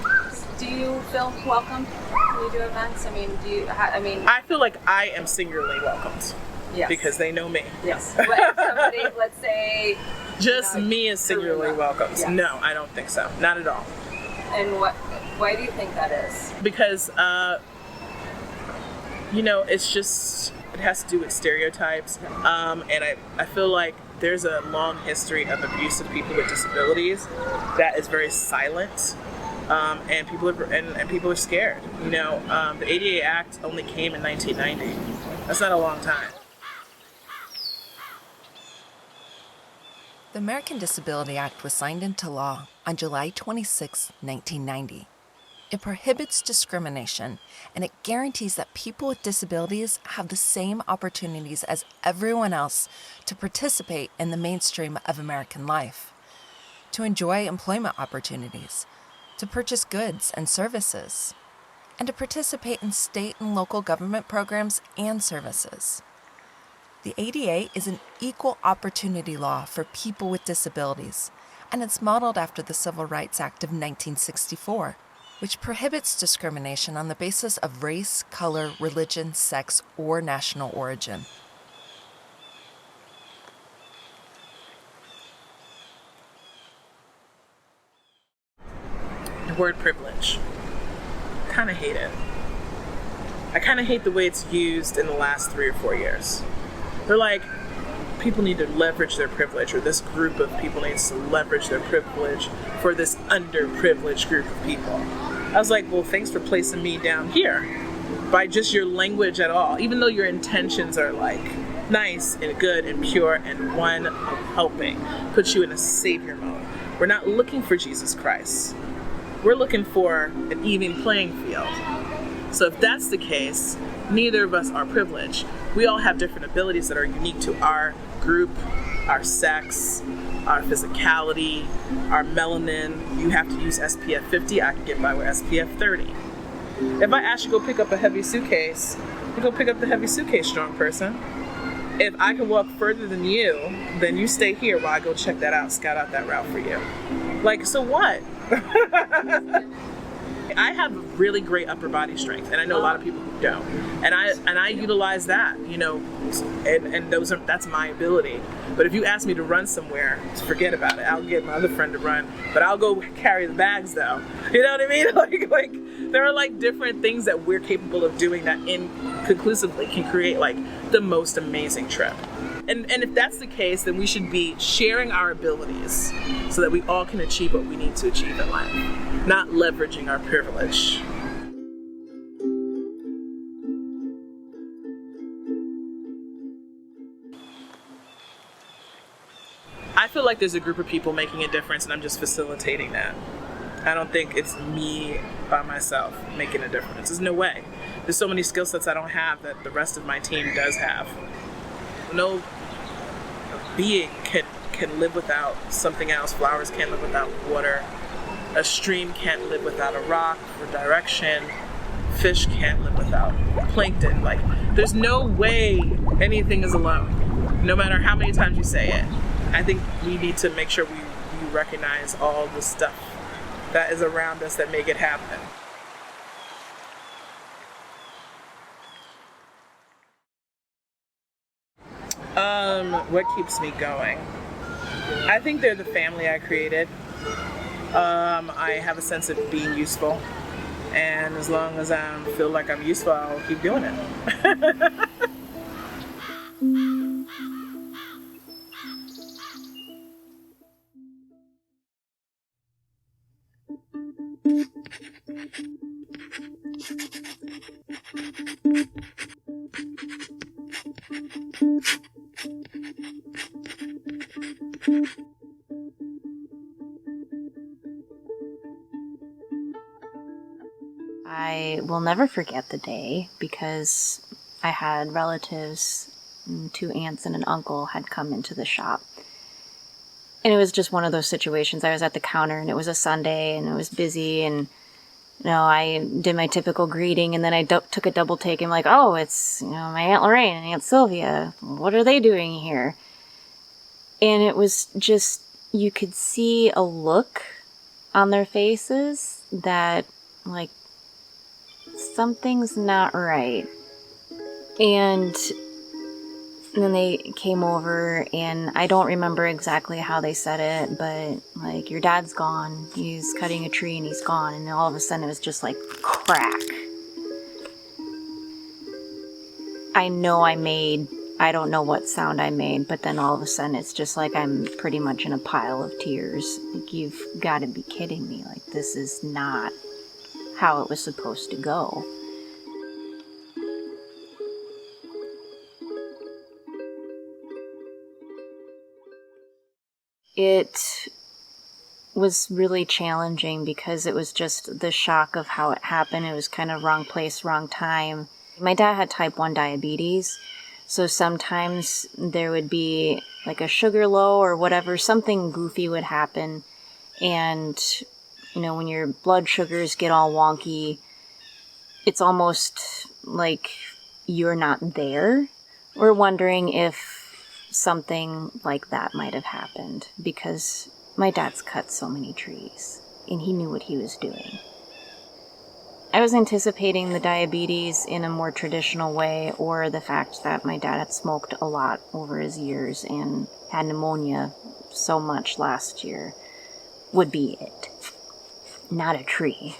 Do you feel welcomed when you do events? I feel like I am singularly welcomed. Yes. Because they know me. Yes. But if somebody, let's say... Just me is singularly welcomed. Yes. No, I don't think so. Not at all. And why do you think that is? Because, it's just, it has to do with stereotypes. And I feel like there's a long history of abuse of people with disabilities that is very silent. And people are scared. The ADA Act only came in 1990. That's not a long time. The American Disability Act was signed into law on July 26, 1990. It prohibits discrimination, and it guarantees that people with disabilities have the same opportunities as everyone else to participate in the mainstream of American life, to enjoy employment opportunities, to purchase goods and services, and to participate in state and local government programs and services. The ADA is an equal opportunity law for people with disabilities, and it's modeled after the Civil Rights Act of 1964, which prohibits discrimination on the basis of race, color, religion, sex, or national origin. The word privilege. I kind of hate it. I kind of hate the way it's used in the last 3 or 4 years. They're like, people need to leverage their privilege, or this group of people needs to leverage their privilege for this underprivileged group of people. I was like, well, thanks for placing me down here by just your language at all, even though your intentions are like nice and good and pure and one of helping, puts you in a savior mode. We're not looking for Jesus Christ. We're looking for an even playing field. So if that's the case, neither of us are privileged. We all have different abilities that are unique to our group, our sex, our physicality, our melanin. You have to use SPF 50, I can get by with SPF 30. If I ask you to go pick up a heavy suitcase, you go pick up the heavy suitcase, strong person. If I can walk further than you, then you stay here while I go check that out, scout out that route for you. Like, so what? like I have really great upper body strength, and I know a lot of people who don't, and I utilize that, you know, and that's my ability. But if you ask me to run somewhere, forget about it. I'll get my other friend to run, but I'll go carry the bags though. You know what I mean? Like there are like different things that we're capable of doing that conclusively can create like the most amazing trip. And if that's the case, then we should be sharing our abilities so that we all can achieve what we need to achieve in life, not leveraging our privilege. I feel like there's a group of people making a difference, and I'm just facilitating that. I don't think it's me by myself making a difference. There's no way. There's so many skill sets I don't have that the rest of my team does have. No being can live without something else. Flowers can't live without water. A stream can't live without a rock or direction. Fish can't live without plankton. Like, there's no way anything is alone, no matter how many times you say it. I think we need to make sure we recognize all the stuff that is around us that make it happen. What keeps me going? I think they're the family I created. I have a sense of being useful, and as long as I feel like I'm useful, I'll keep doing it. I will never forget the day because I had relatives, 2 aunts and an uncle had come into the shop. And it was just one of those situations. I was at the counter and it was a Sunday and it was busy, and I did my typical greeting, and then I took a double take and like, oh, it's my Aunt Lorraine and Aunt Sylvia. What are they doing here? And it was just, you could see a look on their faces that like, something's not right. And then they came over, and I don't remember exactly how they said it, but like, your dad's gone. He's cutting a tree and he's gone. And all of a sudden it was just like crack. I know I don't know what sound I made, but then all of a sudden it's just like I'm pretty much in a pile of tears. Like, you've got to be kidding me. Like, this is not how it was supposed to go. It was really challenging because it was just the shock of how it happened. It was kind of wrong place, wrong time. My dad had type 1 diabetes, so sometimes there would be like a sugar low or whatever, something goofy would happen, and when your blood sugars get all wonky, it's almost like you're not there. We're wondering if something like that might have happened, because my dad's cut so many trees and he knew what he was doing. I was anticipating the diabetes in a more traditional way, or the fact that my dad had smoked a lot over his years and had pneumonia so much last year would be it. Not a tree.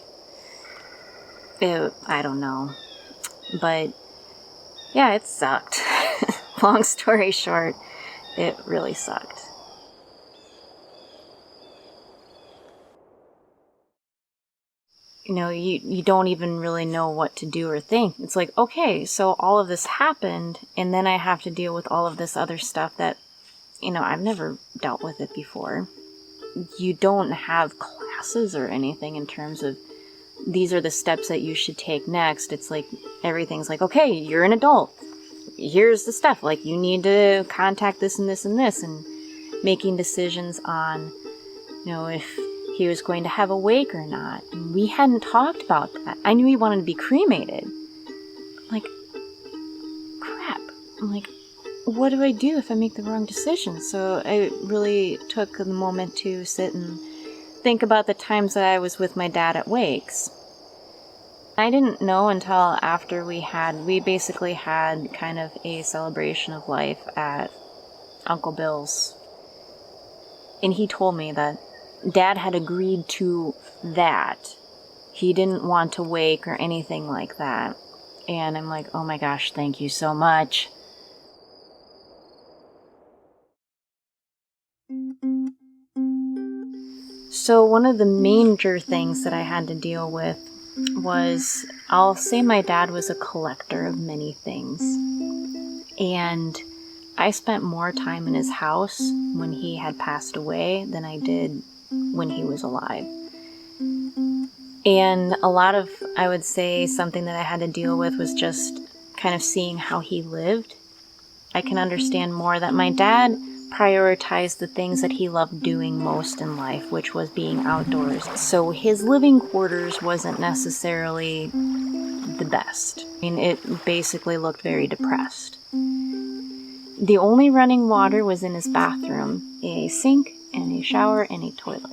I don't know. But yeah, it sucked. Long story short, it really sucked. You don't even really know what to do or think. It's like, okay, so all of this happened, and then I have to deal with all of this other stuff that, I've never dealt with it before. You don't have classes or anything in terms of these are the steps that you should take next. It's like, everything's like, okay, you're an adult. Here's the stuff. Like, you need to contact this and this and this, and making decisions on, if he was going to have a wake or not. We hadn't talked about that. I knew he wanted to be cremated. Like, crap. I'm like, what do I do if I make the wrong decision? So I really took the moment to sit and think about the times that I was with my dad at wakes. I didn't know until after we basically had kind of a celebration of life at Uncle Bill's. And he told me that Dad had agreed to that. He didn't want to wake or anything like that. And I'm like, oh my gosh, thank you so much. So one of the major things that I had to deal with was, I'll say my dad was a collector of many things. And I spent more time in his house when he had passed away than I did when he was alive. And a lot of, I would say, something that I had to deal with was just kind of seeing how he lived. I can understand more that my dad prioritized the things that he loved doing most in life, which was being outdoors. So his living quarters wasn't necessarily the best. I mean, it basically looked very depressed. The only running water was in his bathroom, a sink and a shower and a toilet.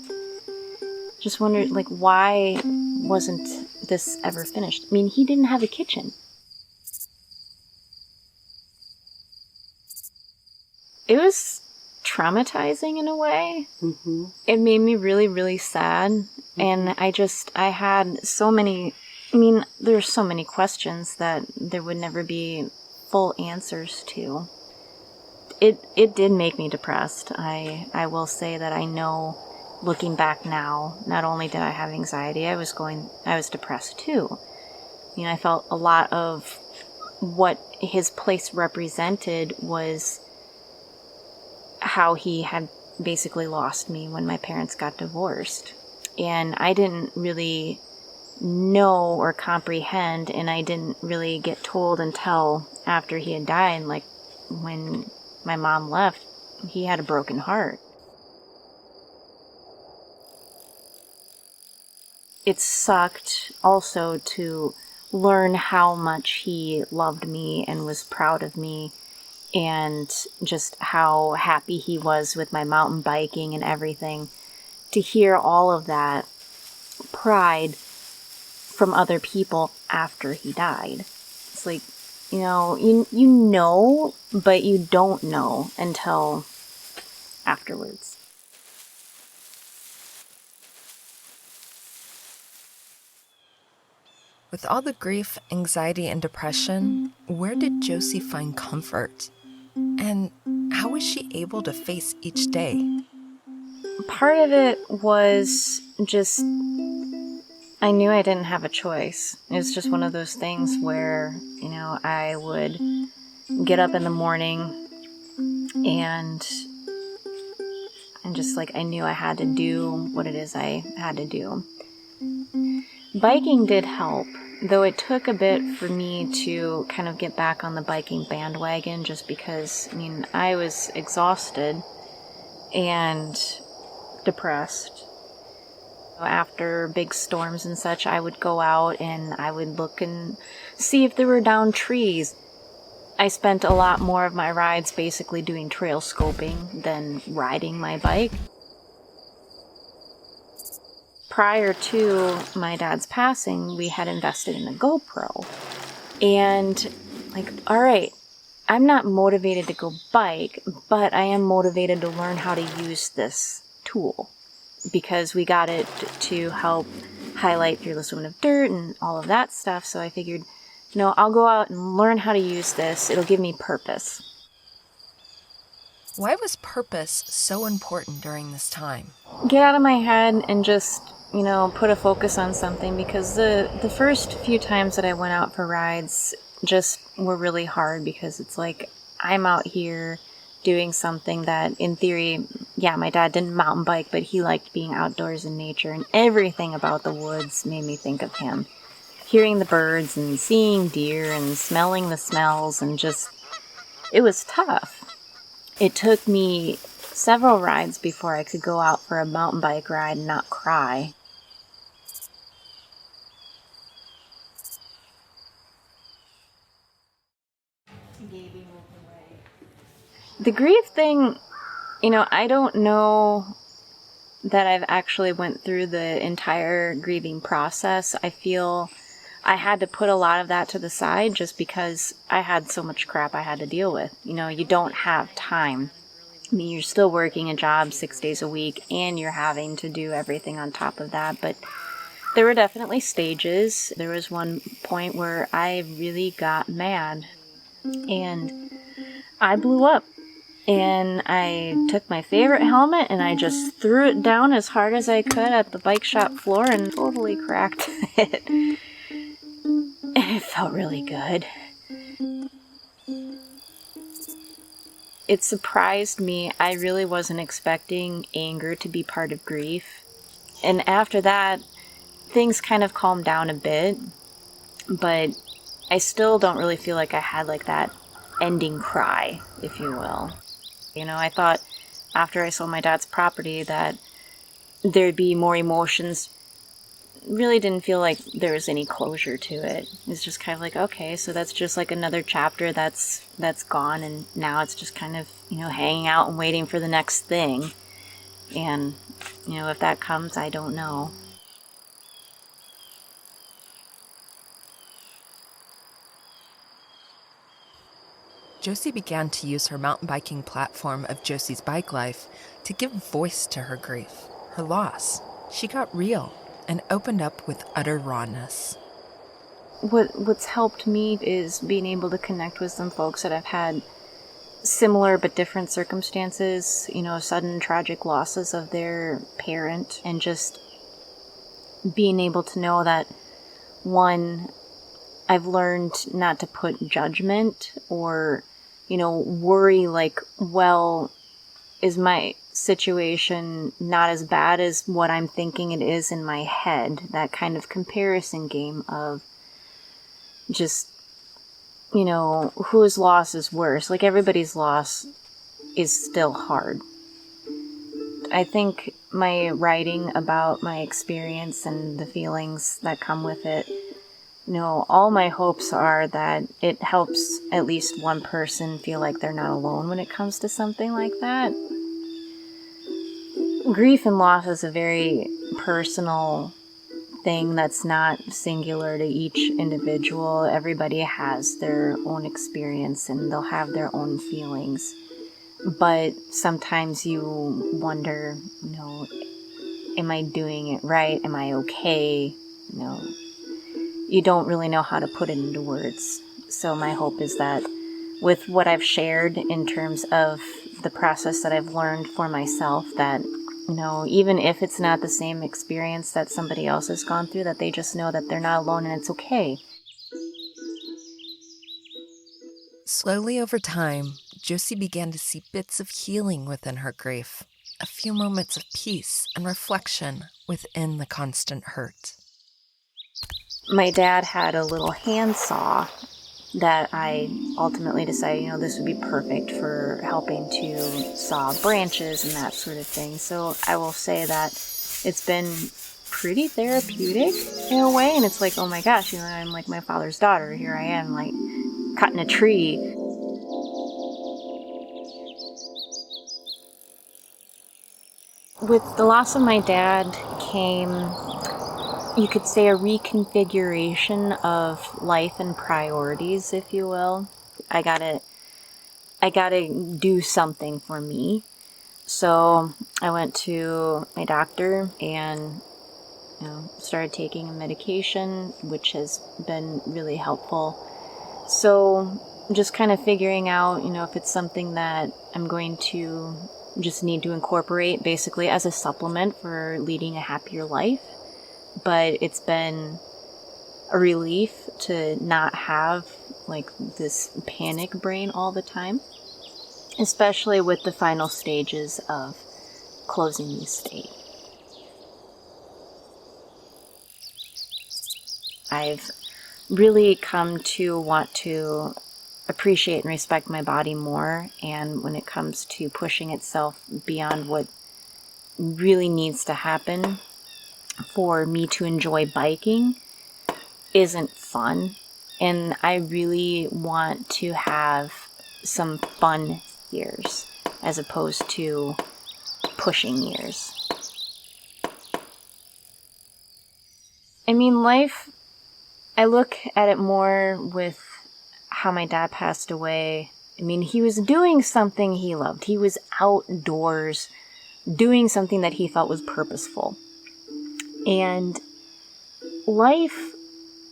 Just wondered, like, why wasn't this ever finished? I mean, he didn't have a kitchen. It was traumatizing in a way. Mm-hmm. It made me really, really sad. Mm-hmm. And I had so many, there's so many questions that there would never be full answers to. It did make me depressed. I will say that I know, looking back now, not only did I have anxiety, I was depressed too. I felt a lot of what his place represented was how he had basically lost me when my parents got divorced. And I didn't really know or comprehend, and I didn't really get told until after he had died, like when my mom left, he had a broken heart. It sucked also to learn how much he loved me and was proud of me, and just how happy he was with my mountain biking and everything. To hear all of that pride from other people after he died. It's like, you know, but you don't know until afterwards. With all the grief, anxiety, and depression, where did Josie find comfort? And how was she able to face each day? Part of it was just, I knew I didn't have a choice. It was just one of those things where, I would get up in the morning and just I knew I had to do what it is I had to do. Biking did help, though it took a bit for me to kind of get back on the biking bandwagon, just because, I was exhausted and depressed. After big storms and such, I would go out and I would look and see if there were downed trees. I spent a lot more of my rides basically doing trail scoping than riding my bike. Prior to my dad's passing, we had invested in a GoPro. And all right, I'm not motivated to go bike, but I am motivated to learn how to use this tool, because we got it to help highlight Fearless Woman of Dirt and all of that stuff. So I figured, I'll go out and learn how to use this. It'll give me purpose. Why was purpose so important during this time? Get out of my head and just, put a focus on something, because the first few times that I went out for rides just were really hard, because it's like, I'm out here doing something that, in theory, my dad didn't mountain bike, but he liked being outdoors in nature, and everything about the woods made me think of him. Hearing the birds and seeing deer and smelling the smells, and just, it was tough. It took me several rides before I could go out for a mountain bike ride and not cry. The grief thing, I don't know that I've actually went through the entire grieving process. I feel I had to put a lot of that to the side just because I had so much crap I had to deal with. You know, you don't have time. I mean, you're still working a job 6 days a week and you're having to do everything on top of that. But there were definitely stages. There was one point where I really got mad and I blew up. And I took my favorite helmet and I just threw it down as hard as I could at the bike shop floor and totally cracked it. And it felt really good. It surprised me. I really wasn't expecting anger to be part of grief. And after that, things kind of calmed down a bit. But I still don't really feel like I had like that ending cry, if you will. You know, I thought after I sold my dad's property that there'd be more emotions. Really didn't feel like there was any closure to it. It's just kind of like, okay, so that's just like another chapter that's gone, and now it's just kind of, you know, hanging out and waiting for the next thing. And, you know, if that comes, I don't know. Josie began to use her mountain biking platform of Josie's Bike Life to give voice to her grief, her loss. She got real and opened up with utter rawness. What's helped me is being able to connect with some folks that have had similar but different circumstances, you know, sudden tragic losses of their parent, and just being able to know that, one, I've learned not to put judgment or, you know, worry like, well, is my situation not as bad as what I'm thinking it is in my head? That kind of comparison game of just, you know, whose loss is worse? Like, everybody's loss is still hard. I think my writing about my experience and the feelings that come with it, you know, all my hopes are that it helps at least one person feel like they're not alone when it comes to something like that. Grief and loss is a very personal thing that's not singular to each individual. Everybody has their own experience and they'll have their own feelings. But sometimes you wonder, you know, am I doing it right? Am I okay? You know, you don't really know how to put it into words. So my hope is that with what I've shared in terms of the process that I've learned for myself, that, you know, even if it's not the same experience that somebody else has gone through, that they just know that they're not alone and it's okay. Slowly over time, Josie began to see bits of healing within her grief, a few moments of peace and reflection within the constant hurt. My dad had a little handsaw that I ultimately decided, you know, this would be perfect for helping to saw branches and that sort of thing. So I will say that it's been pretty therapeutic in a way, and it's like, oh my gosh, you know, I'm like my father's daughter. Here I am, like, cutting a tree. With the loss of my dad came, you could say, a reconfiguration of life and priorities, if you will. I gotta do something for me. So I went to my doctor and, you know, started taking a medication, which has been really helpful. So just kind of figuring out, you know, if it's something that I'm going to just need to incorporate basically as a supplement for leading a happier life. But it's been a relief to not have like this panic brain all the time, especially with the final stages of closing the estate. I've really come to want to appreciate and respect my body more, and when it comes to pushing itself beyond what really needs to happen for me to enjoy biking isn't fun. And I really want to have some fun years as opposed to pushing years. I mean, life I look at it more with how my dad passed away. I mean, he was doing something he loved. He was outdoors doing something that he felt was purposeful. And life,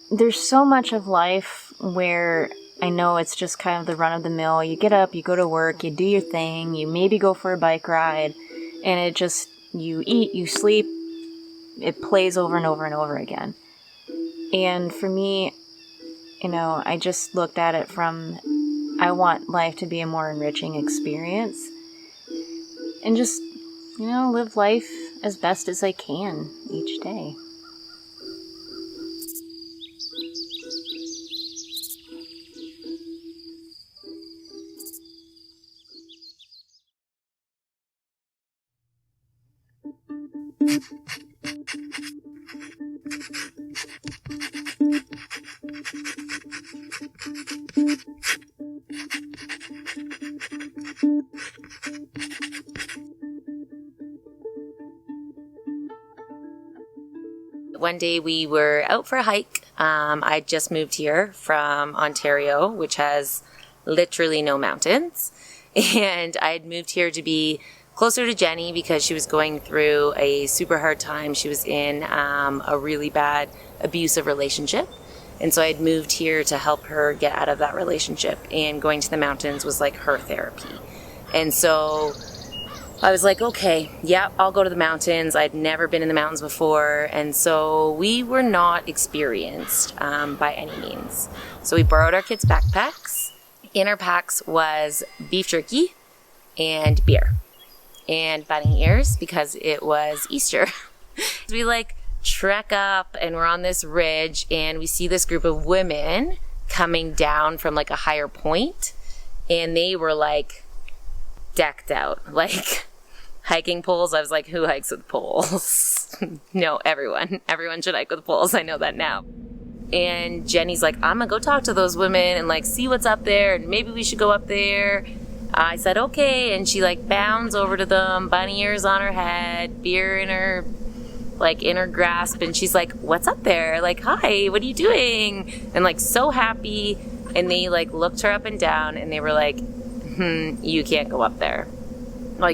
there's so much of life where I know it's just kind of the run of the mill. You get up, you go to work, you do your thing, you maybe go for a bike ride, and it just, you eat, you sleep, it plays over and over and over again. And for me, I just looked at it from, I want life to be a more enriching experience. And just, live life as best as I can each day. One day we were out for a hike. I just moved here from Ontario, which has literally no mountains. And I had moved here to be closer to Jenny because she was going through a super hard time. She was in a really bad abusive relationship. And so I had moved here to help her get out of that relationship. And going to the mountains was like her therapy. And so I was like, okay, I'll go to the mountains. I'd never been in the mountains before. And so we were not experienced by any means. So we borrowed our kids' backpacks. In our packs was beef jerky and beer and bunny ears because it was Easter. We trek up and we're on this ridge and we see this group of women coming down from a higher point. And they were decked out, hiking poles. I was like, who hikes with poles? No, everyone should hike with poles. I know that now. And Jenny's like, I'm gonna go talk to those women and see what's up there, and maybe we should go up there. I said, okay. And she bounds over to them, bunny ears on her head, beer in her in her grasp, and she's like, what's up there? Hi, what are you doing? And so happy. And they looked her up and down and they were like, you can't go up there.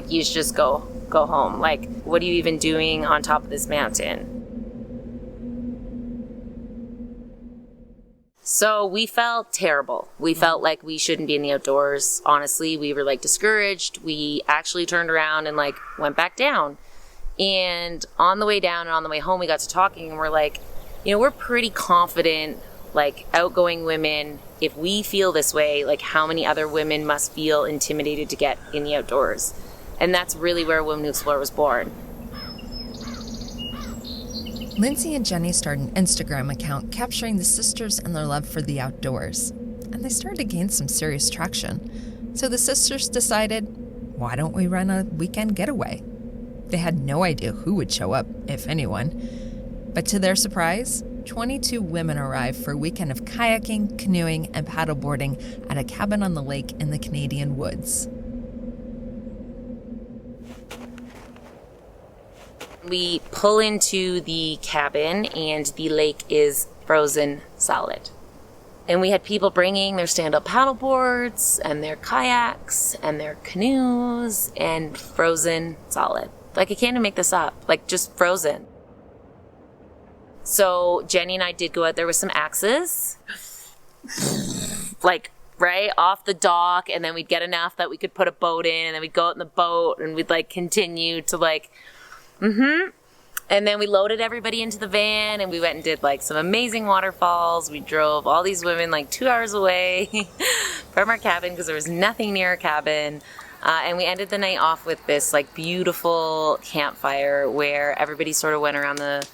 You should just go home. What are you even doing on top of this mountain? So we felt terrible. We felt like we shouldn't be in the outdoors. Honestly, we were discouraged. We actually turned around and went back down. And on the way down and on the way home, we got to talking and we're like, we're pretty confident, outgoing women. If we feel this way, how many other women must feel intimidated to get in the outdoors? And that's really where Women Who Explore was born. Lindsay and Jenny started an Instagram account capturing the sisters and their love for the outdoors. And they started to gain some serious traction. So the sisters decided, why don't we run a weekend getaway? They had no idea who would show up, if anyone. But to their surprise, 22 women arrived for a weekend of kayaking, canoeing, and paddleboarding at a cabin on the lake in the Canadian woods. We pull into the cabin and the lake is frozen solid. And we had people bringing their stand-up paddleboards and their kayaks and their canoes and frozen solid. I can't even make this up. Just frozen. So Jenny and I did go out there with some axes. Right off the dock, and then we'd get enough that we could put a boat in, and then we'd go out in the boat and we'd continue to and then we loaded everybody into the van and we went and did some amazing waterfalls. We drove all these women 2 hours away from our cabin because there was nothing near our cabin. And we ended the night off with this beautiful campfire where everybody sort of went around the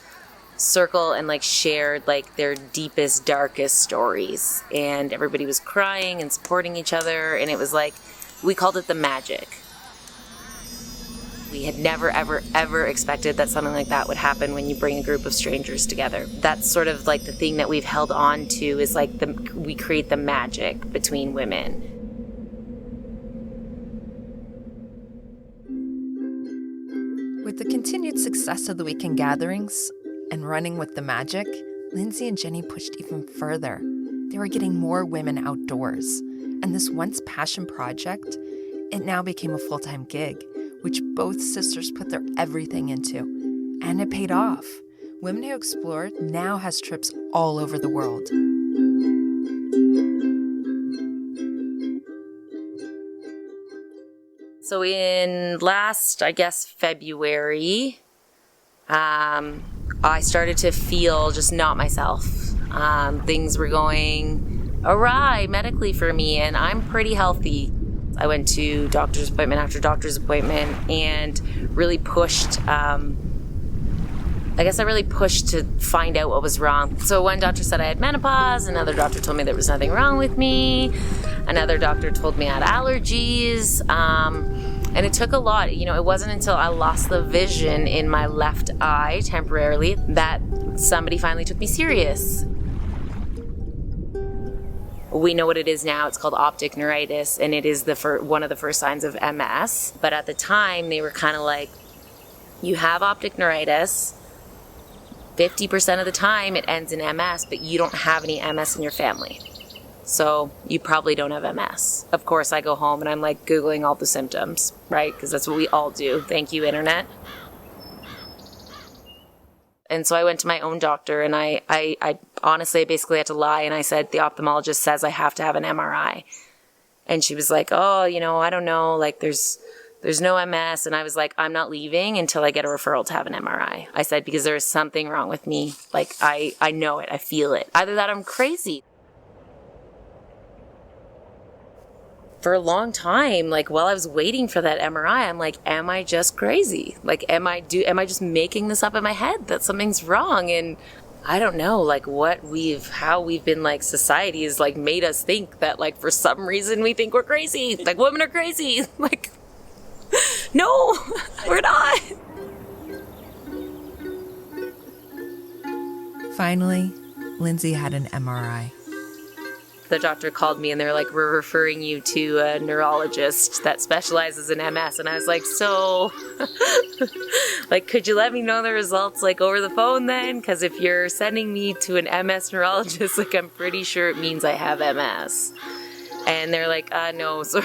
circle and shared their deepest, darkest stories. And everybody was crying and supporting each other. And it was we called it the magic. We had never, ever, ever expected that something like that would happen when you bring a group of strangers together. That's sort of the thing that we've held on to is we create the magic between women. With the continued success of the weekend gatherings and running with the magic, Lindsay and Jenny pushed even further. They were getting more women outdoors. And this once passion project, it now became a full-time gig, which both sisters put their everything into. And it paid off. Women Who Explore now has trips all over the world. So in last, I guess, February, I started to feel just not myself. Things were going awry medically for me, and I'm pretty healthy. I went to doctor's appointment after doctor's appointment and really pushed, I really pushed to find out what was wrong. So one doctor said I had menopause, another doctor told me there was nothing wrong with me, another doctor told me I had allergies, and it took a lot. It wasn't until I lost the vision in my left eye temporarily that somebody finally took me serious. We know what it is now. It's called optic neuritis, and it is one of the first signs of MS. But at the time, they were kind of like, you have optic neuritis. 50% of the time, it ends in MS, but you don't have any MS in your family. So you probably don't have MS. Of course, I go home and I'm like Googling all the symptoms, right? Because that's what we all do. Thank you, Internet. And so I went to my own doctor, and I honestly basically had to lie, and I said, the ophthalmologist says I have to have an MRI. And she was like, oh, I don't know, like there's no MS. And I was like, I'm not leaving until I get a referral to have an MRI. I said, because there is something wrong with me. Like, I know it, I feel it. Either that or I'm crazy. For a long time, like while I was waiting for that MRI, I'm like, am I just crazy? Like, am I just making this up in my head that something's wrong? And I don't know, like how we've been, like, society has like made us think that, like, for some reason we think we're crazy. Like, women are crazy. Like, no, we're not. Finally, Lindsay had an MRI. The doctor called me and they're like, we're referring you to a neurologist that specializes in MS. And I was like, so, like, could you let me know the results, like, over the phone then? Because if you're sending me to an MS neurologist, like, I'm pretty sure it means I have MS. And they're like, no, so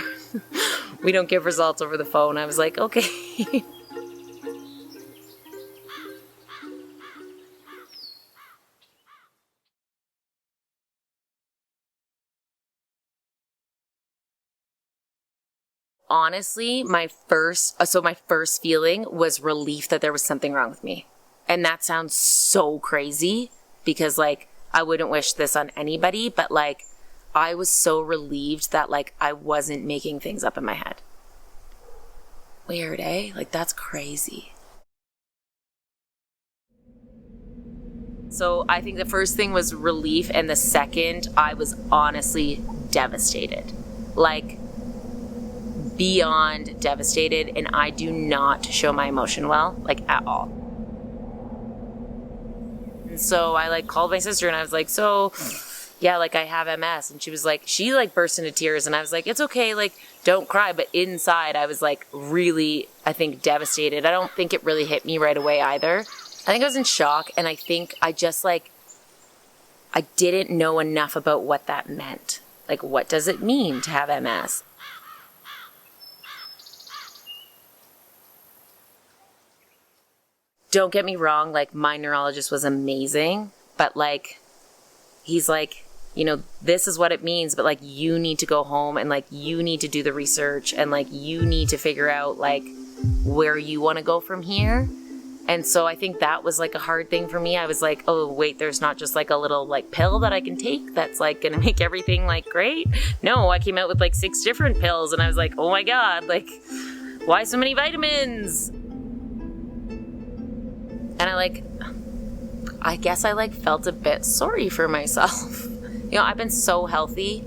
we don't give results over the phone. I was like, okay. Honestly, my first feeling was relief that there was something wrong with me. And that sounds so crazy because, like, I wouldn't wish this on anybody, but, like, I was so relieved that, like, I wasn't making things up in my head. Weird, eh? Like, that's crazy. So I think the first thing was relief, and the second, I was honestly devastated. Like, beyond devastated, and I do not show my emotion well, like, at all. And so I, like, called my sister and I was like, so yeah, like, I have MS. And she was like, she, like, burst into tears, and I was like, it's okay, like, don't cry. But inside I was, like, really, I think, devastated. I don't think it really hit me right away either. I think I was in shock, and I think I just, like, I didn't know enough about what that meant. Like, what does it mean to have MS? Don't get me wrong, like, my neurologist was amazing, but, like, he's like, this is what it means, but, like, you need to go home and, like, you need to do the research and, like, you need to figure out, like, where you want to go from here. And so I think that was, like, a hard thing for me. I was like, oh, wait, there's not just, like, a little, like, pill that I can take that's, like, going to make everything, like, great. No, I came out with, like, 6 different pills, and I was like, oh my God, like, why so many vitamins? And I guess I, like, felt a bit sorry for myself. I've been so healthy,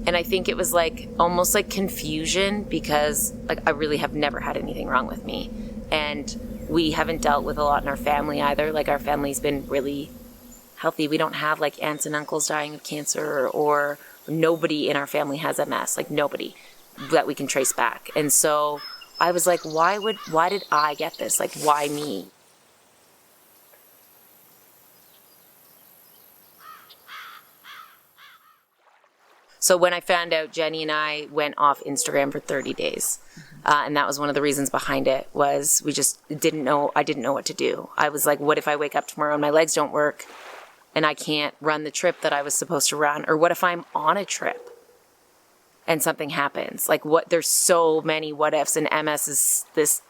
and I think it was, like, almost like confusion because, like, I really have never had anything wrong with me. And we haven't dealt with a lot in our family either. Like, our family's been really healthy. We don't have, like, aunts and uncles dying of cancer, or nobody in our family has MS, like, nobody that we can trace back. And so I was like, why did I get this? Like, why me? So when I found out, Jenny and I went off Instagram for 30 days. And that was one of the reasons behind it, was we just didn't know. I didn't know what to do. I was like, what if I wake up tomorrow and my legs don't work and I can't run the trip that I was supposed to run? Or what if I'm on a trip and something happens? Like, there's so many what ifs, and MS is this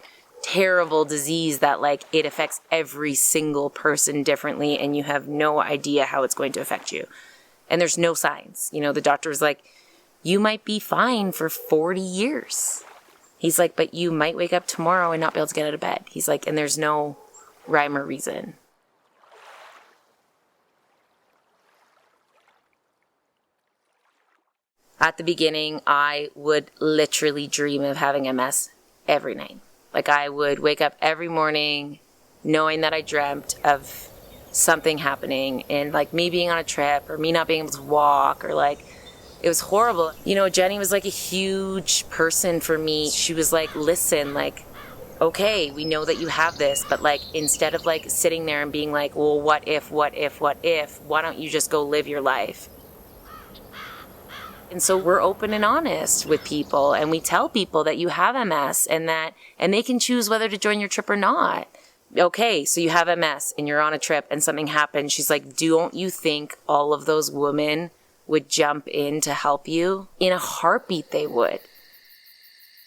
terrible disease that, like, it affects every single person differently, and you have no idea how it's going to affect you. And there's no signs. You know, the doctor was like, you might be fine for 40 years. He's like, but you might wake up tomorrow and not be able to get out of bed. He's like, and there's no rhyme or reason. At the beginning, I would literally dream of having MS every night. Like, I would wake up every morning knowing that I dreamt of something happening, and like me being on a trip or me not being able to walk, or like, it was horrible. You know, Jenny was like a huge person for me. She was like, listen, like, okay, we know that you have this, but like, instead of like sitting there and being like, well, what if, why don't you just go live your life? And so we're open and honest with people, and we tell people that you have MS and they can choose whether to join your trip or not. Okay, so you have MS and you're on a trip and something happens. She's like, don't you think all of those women would jump in to help you? In a heartbeat, they would.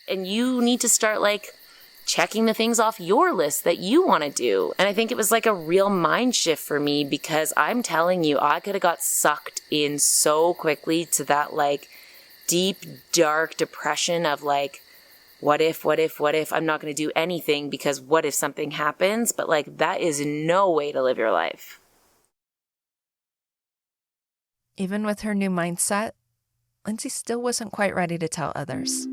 And you need to start like checking the things off your list that you want to do. And I think it was like a real mind shift for me, because I'm telling you, I could have got sucked in so quickly to that like deep, dark depression of like, what if, I'm not going to do anything because what if something happens? But like, that is no way to live your life. Even with her new mindset, Lindsay still wasn't quite ready to tell others.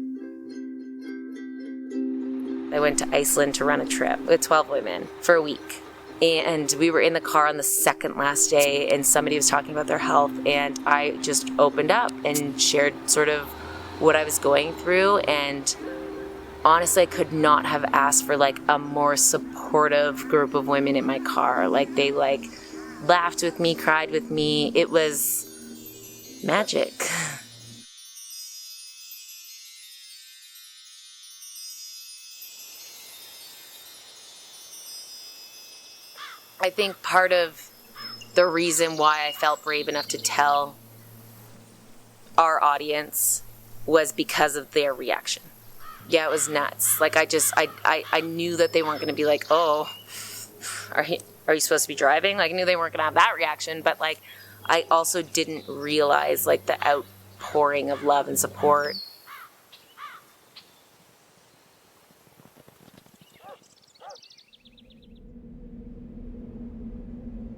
I went to Iceland to run a trip with 12 women for a week. And we were in the car on the second last day, and somebody was talking about their health, and I just opened up and shared sort of what I was going through. And honestly, I could not have asked for like a more supportive group of women in my car. Like, they like laughed with me, cried with me. It was magic. I think part of the reason why I felt brave enough to tell our audience was because of their reaction. Yeah, it was nuts. Like, I knew that they weren't going to be like, oh, are you supposed to be driving? Like, I knew they weren't going to have that reaction, but like, I also didn't realize like the outpouring of love and support.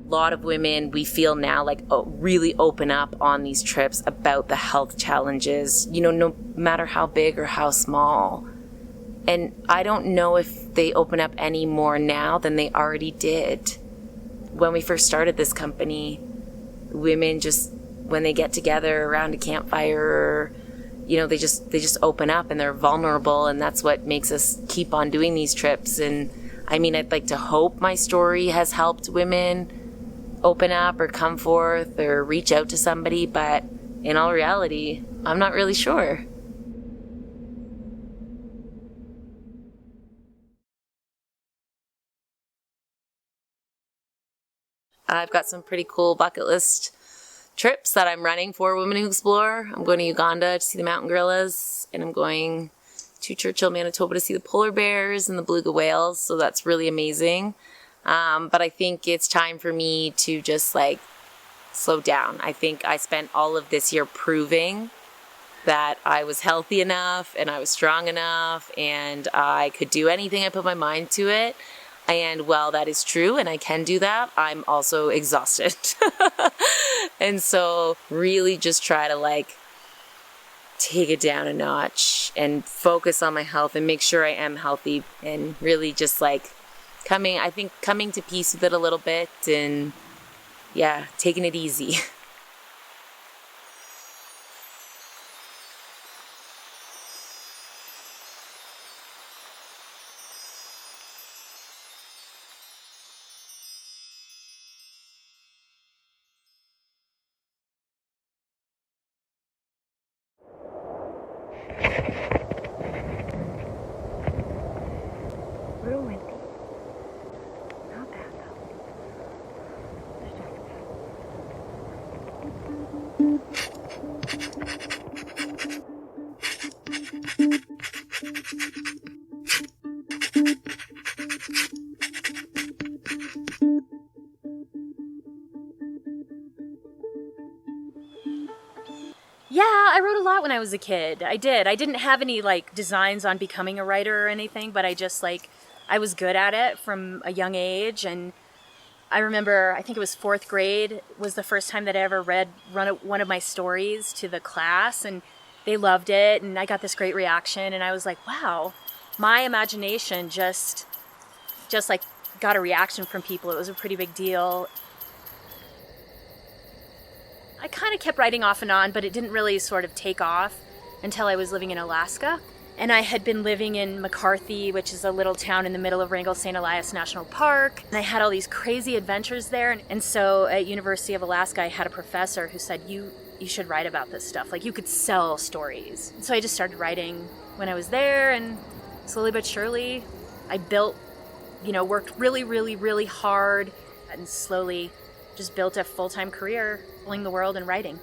A lot of women, we feel now, like really open up on these trips about the health challenges, you know, no matter how big or how small. And I don't know if they open up any more now than they already did. When we first started this company, women just, when they get together around a campfire, you know, they just open up and they're vulnerable, and that's what makes us keep on doing these trips. And I mean, I'd like to hope my story has helped women open up or come forth or reach out to somebody, but in all reality, I'm not really sure. I've got some pretty cool bucket list trips that I'm running for Women Who Explore. I'm going to Uganda to see the mountain gorillas, and I'm going to Churchill, Manitoba to see the polar bears and the beluga whales, so that's really amazing. But I think it's time for me to just like slow down. I think I spent all of this year proving that I was healthy enough and I was strong enough and I could do anything I put my mind to it. And while that is true and I can do that, I'm also exhausted. And so really just try to like take it down a notch and focus on my health and make sure I am healthy, and really just like coming to peace with it a little bit, and yeah, taking it easy. wrote a lot when I was a kid. I did. I didn't have any like designs on becoming a writer or anything, but I just like, I was good at it from a young age. And I remember, I think it was 4th grade was the first time that I ever read one of my stories to the class, and they loved it. And I got this great reaction, and I was like, wow, my imagination just like got a reaction from people. It was a pretty big deal. I kind of kept writing off and on, but it didn't really sort of take off until I was living in Alaska. And I had been living in McCarthy, which is a little town in the middle of Wrangell St. Elias National Park. And I had all these crazy adventures there. And so at University of Alaska, I had a professor who said, you should write about this stuff. Like, you could sell stories. And so I just started writing when I was there, and slowly but surely I built, worked really, really, really hard, and slowly just built a full-time career traveling the world and writing.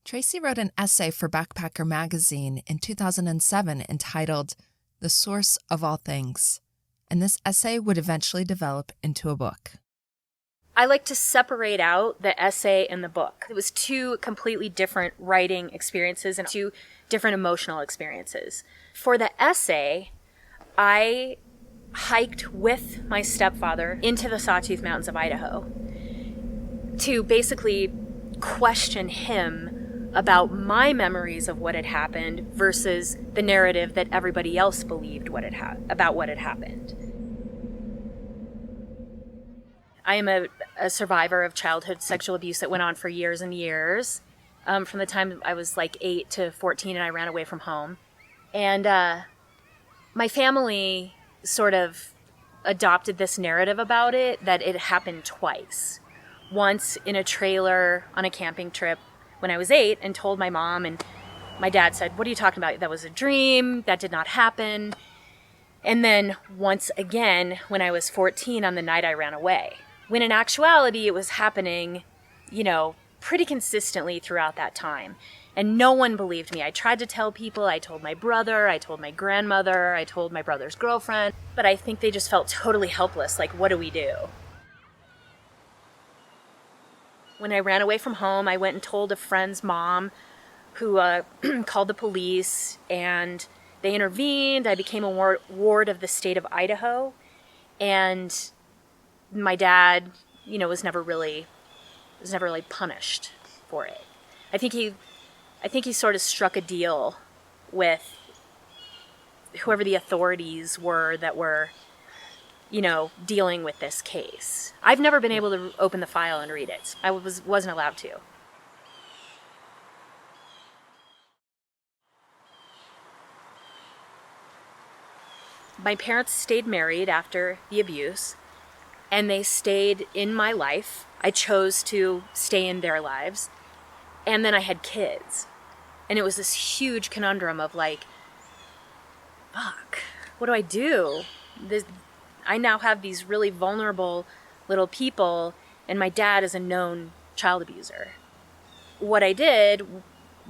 Tracy wrote an essay for Backpacker magazine in 2007 entitled The Source of All Things, and this essay would eventually develop into a book. I like to separate out the essay and the book. It was 2 completely different writing experiences and 2 different emotional experiences. For the essay, I hiked with my stepfather into the Sawtooth Mountains of Idaho to basically question him about my memories of what had happened versus the narrative that everybody else believed about what had happened. I am a survivor of childhood sexual abuse that went on for years and years, from the time I was like 8 to 14 and I ran away from home. And my family sort of adopted this narrative about it, that it happened twice. Once in a trailer on a camping trip when I was 8, and told my mom, and my dad said, "What are you talking about? That was a dream. That did not happen." And then once again when I was 14 on the night I ran away. When in actuality it was happening, pretty consistently throughout that time. And no one believed me. I tried to tell people. I told my brother, I told my grandmother, I told my brother's girlfriend. But I think they just felt totally helpless. Like, what do we do? When I ran away from home, I went and told a friend's mom, who called the police, and they intervened. I became a ward of the state of Idaho. And my dad, was never really punished for it. I think he sort of struck a deal with whoever the authorities were that were, dealing with this case. I've never been able to open the file and read it. I wasn't allowed to. My parents stayed married after the abuse, and they stayed in my life. I chose to stay in their lives. And then I had kids. And it was this huge conundrum of like, fuck, what do I do? I now have these really vulnerable little people, and my dad is a known child abuser. What I did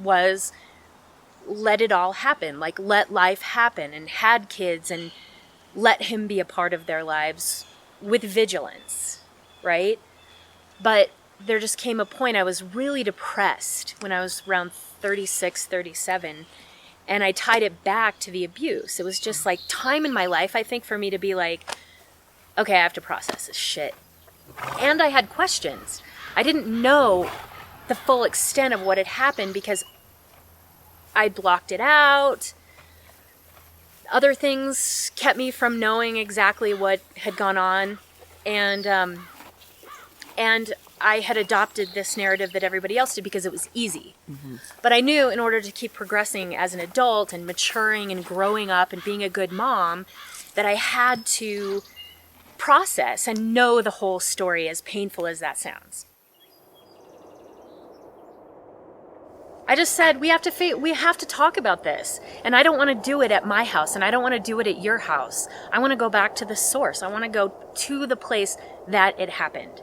was let it all happen, like let life happen, and had kids and let him be a part of their lives with vigilance, right? But there just came a point, I was really depressed when I was around 36, 37, and I tied it back to the abuse. It was just like time in my life, I think, for me to be like, okay, I have to process this shit. And I had questions. I didn't know the full extent of what had happened because I blocked it out. Other things kept me from knowing exactly what had gone on. And I had adopted this narrative that everybody else did because it was easy. Mm-hmm. But I knew in order to keep progressing as an adult and maturing and growing up and being a good mom, that I had to process and know the whole story, as painful as that sounds. I just said, we have to talk about this. And I don't want to do it at my house, and I don't want to do it at your house. I want to go back to the source. I want to go to the place that it happened.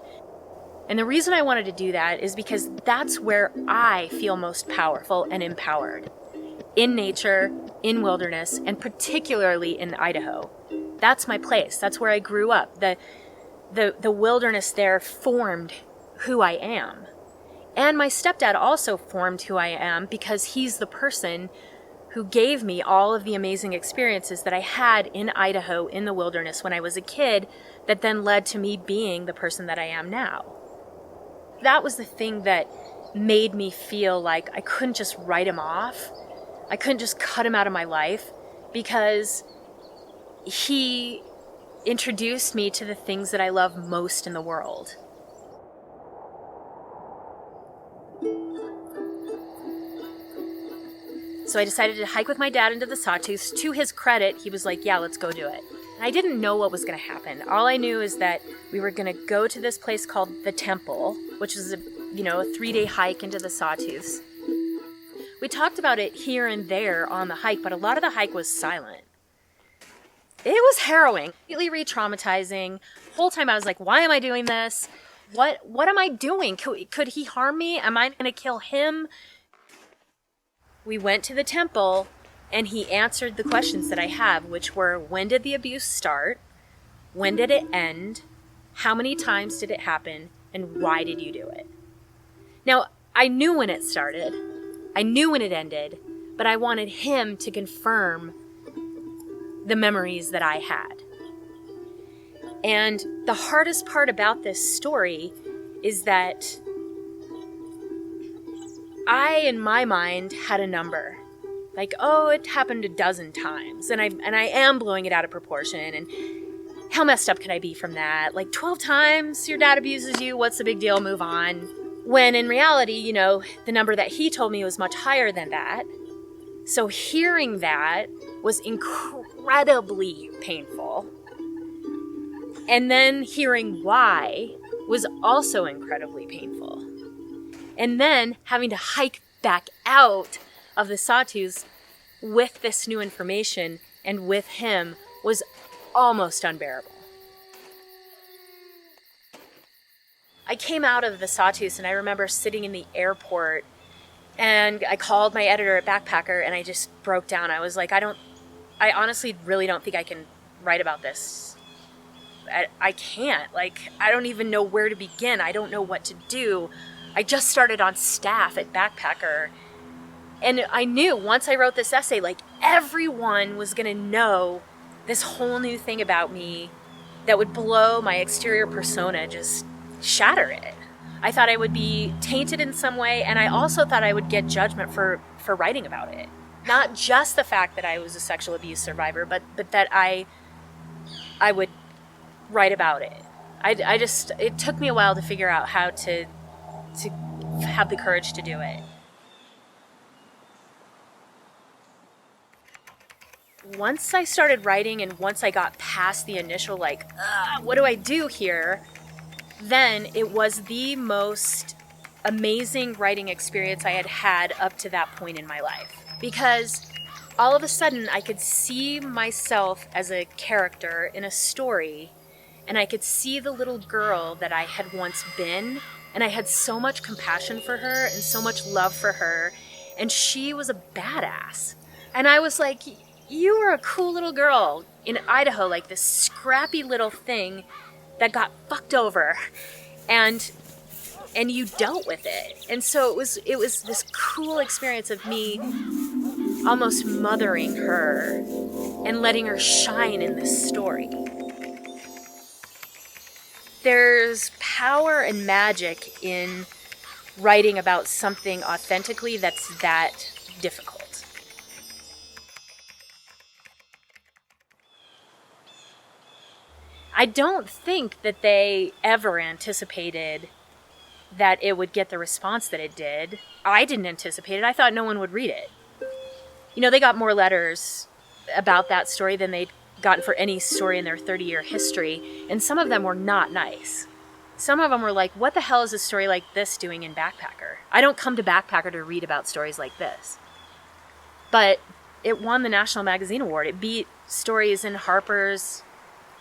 And the reason I wanted to do that is because that's where I feel most powerful and empowered. In nature, in wilderness, and particularly in Idaho. That's my place. That's where I grew up. the wilderness there formed who I am. And my stepdad also formed who I am because he's the person who gave me all of the amazing experiences that I had in Idaho in the wilderness when I was a kid that then led to me being the person that I am now. That was the thing that made me feel like I couldn't just write him off. I couldn't just cut him out of my life because he introduced me to the things that I love most in the world. So I decided to hike with my dad into the Sawtooth. To his credit, he was like, yeah, let's go do it. And I didn't know what was going to happen. All I knew is that we were going to go to this place called the Temple, which is a 3-day hike into the Sawtooths. We talked about it here and there on the hike, but a lot of the hike was silent. It was harrowing, completely re-traumatizing. The whole time I was like, why am I doing this? What am I doing? Could he harm me? Am I going to kill him? We went to the temple, and he answered the questions that I have, which were, when did the abuse start? When did it end? How many times did it happen? And why did you do it? Now, I knew when it started. I knew when it ended, but I wanted him to confirm the memories that I had. And the hardest part about this story is that I, in my mind, had a number. Like, oh, it happened a dozen times. And I am blowing it out of proportion. And how messed up can I be from that? Like, 12 times your dad abuses you. What's the big deal? Move on. When in reality, the number that he told me was much higher than that. So hearing that was incredibly painful. And then hearing why was also incredibly painful. And then having to hike back out of the Sawtooths with this new information and with him was almost unbearable. I came out of the Sawtooths and I remember sitting in the airport and I called my editor at Backpacker and I just broke down. I was like, I honestly really don't think I can write about this. I can't. Like, I don't even know where to begin. I don't know what to do. I just started on staff at Backpacker. And I knew once I wrote this essay, like, everyone was going to know this whole new thing about me that would blow my exterior persona, just shatter it. I thought I would be tainted in some way, and I also thought I would get judgment for writing about it. Not just the fact that I was a sexual abuse survivor, but that I would write about it. It took me a while to figure out how to have the courage to do it. Once I started writing and once I got past the initial, what do I do here? Then it was the most amazing writing experience I had had up to that point in my life. Because all of a sudden I could see myself as a character in a story, and I could see the little girl that I had once been, and I had so much compassion for her and so much love for her, and she was a badass. And I was like, you were a cool little girl in Idaho, like this scrappy little thing that got fucked over, and you dealt with it. And so it was this cool experience of me almost mothering her and letting her shine in this story. There's power and magic in writing about something authentically that's that difficult. I don't think that they ever anticipated that it would get the response that it did. I didn't anticipate it. I thought no one would read it. They got more letters about that story than they'd gotten for any story in their 30-year history, and some of them were not nice. Some of them were like, what the hell is a story like this doing in Backpacker? I don't come to Backpacker to read about stories like this. But it won the National Magazine Award. It beat stories in Harper's,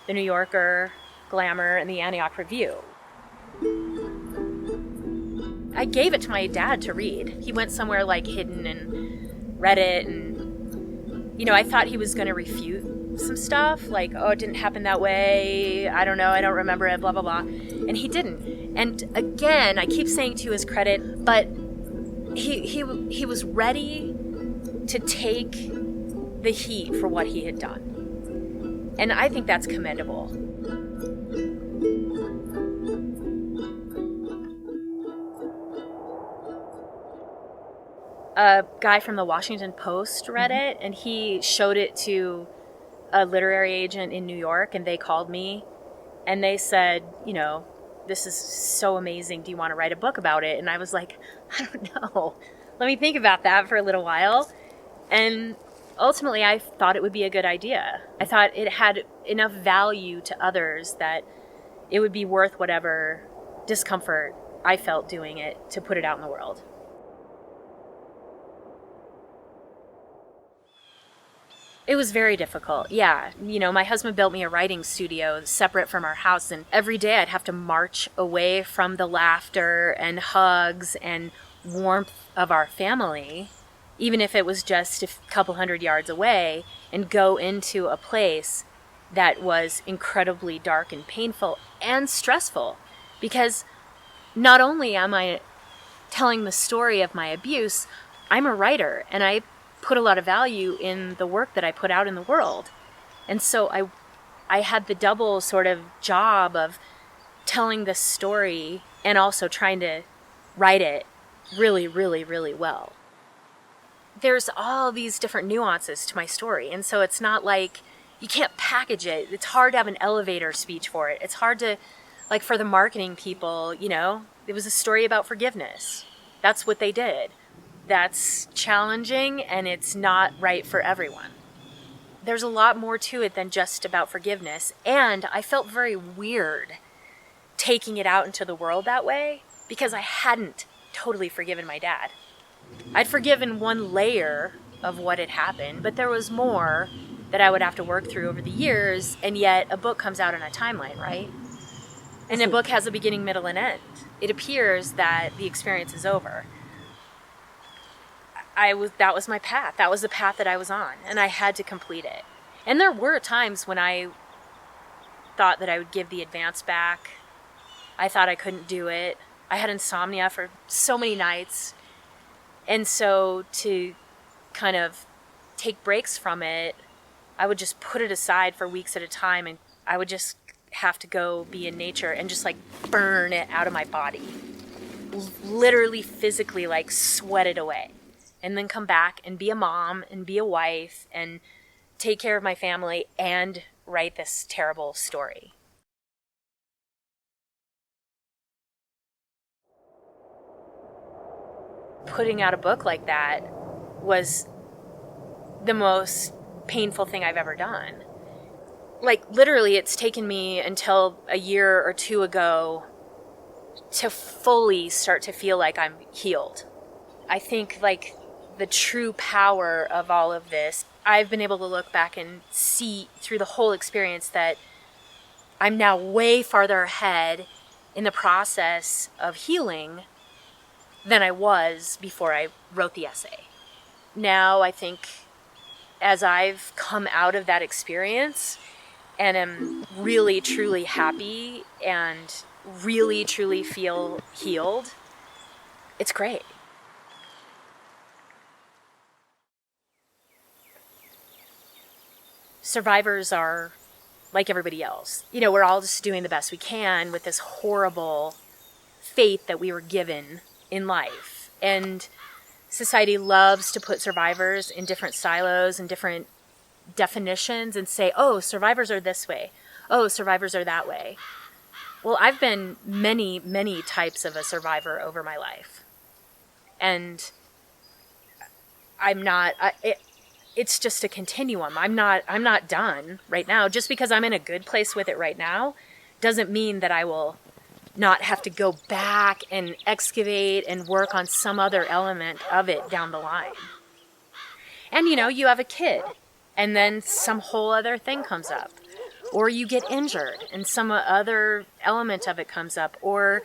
The New Yorker, Glamour, and the Antioch Review. I gave it to my dad to read. He went somewhere hidden and read it, and I thought he was going to refute some stuff, like, oh, it didn't happen that way, I don't know, I don't remember it, blah, blah, blah. And he didn't. And again, I keep saying to his credit, but he was ready to take the heat for what he had done. And I think that's commendable. A guy from the Washington Post read it, and he showed it to a literary agent in New York, and they called me and they said, you know, this is so amazing. Do you want to write a book about it? And I was like, I don't know. Let me think about that for a little while. And ultimately, I thought it would be a good idea. I thought it had enough value to others that it would be worth whatever discomfort I felt doing it to put it out in the world. It was very difficult, yeah. You know, my husband built me a writing studio separate from our house, and every day I'd have to march away from the laughter and hugs and warmth of our family, even if it was just a couple hundred yards away, and go into a place that was incredibly dark and painful and stressful. Because not only am I telling the story of my abuse, I'm a writer, and I put a lot of value in the work that I put out in the world. And so I had the double sort of job of telling this story and also trying to write it really, really, really well. There's all these different nuances to my story, and so it's not like you can't package it. It's hard to have an elevator speech for it. It's hard to, like, for the marketing people, you know, it was a story about forgiveness. That's what they did. That's challenging, and it's not right for everyone. There's a lot more to it than just about forgiveness, and I felt very weird taking it out into the world that way because I hadn't totally forgiven my dad. I'd forgiven one layer of what had happened, but there was more that I would have to work through over the years, and yet a book comes out on a timeline, right? And a book has a beginning, middle, and end. It appears that the experience is over. That was my path. That was the path that I was on, and I had to complete it. And there were times when I thought that I would give the advance back. I thought I couldn't do it. I had insomnia for so many nights. And so to kind of take breaks from it, I would just put it aside for weeks at a time, and I would just have to go be in nature and just like burn it out of my body. Literally, physically, like sweat it away. And then come back and be a mom and be a wife and take care of my family and write this terrible story. Putting out a book like that was the most painful thing I've ever done. Like, literally, it's taken me until a year or two ago to fully start to feel like I'm healed. I think, like, the true power of all of this, I've been able to look back and see through the whole experience that I'm now way farther ahead in the process of healing than I was before I wrote the essay. Now I think as I've come out of that experience and am really truly happy and really truly feel healed, it's great. Survivors are like everybody else. You know, we're all just doing the best we can with this horrible fate that we were given in life. And society loves to put survivors in different silos and different definitions and say, oh, survivors are this way. Oh, survivors are that way. Well, I've been many, many types of a survivor over my life. And it's just a continuum. I'm not done right now. Just because I'm in a good place with it right now doesn't mean that I will not have to go back and excavate and work on some other element of it down the line. And you know, you have a kid and then some whole other thing comes up, or you get injured and some other element of it comes up, or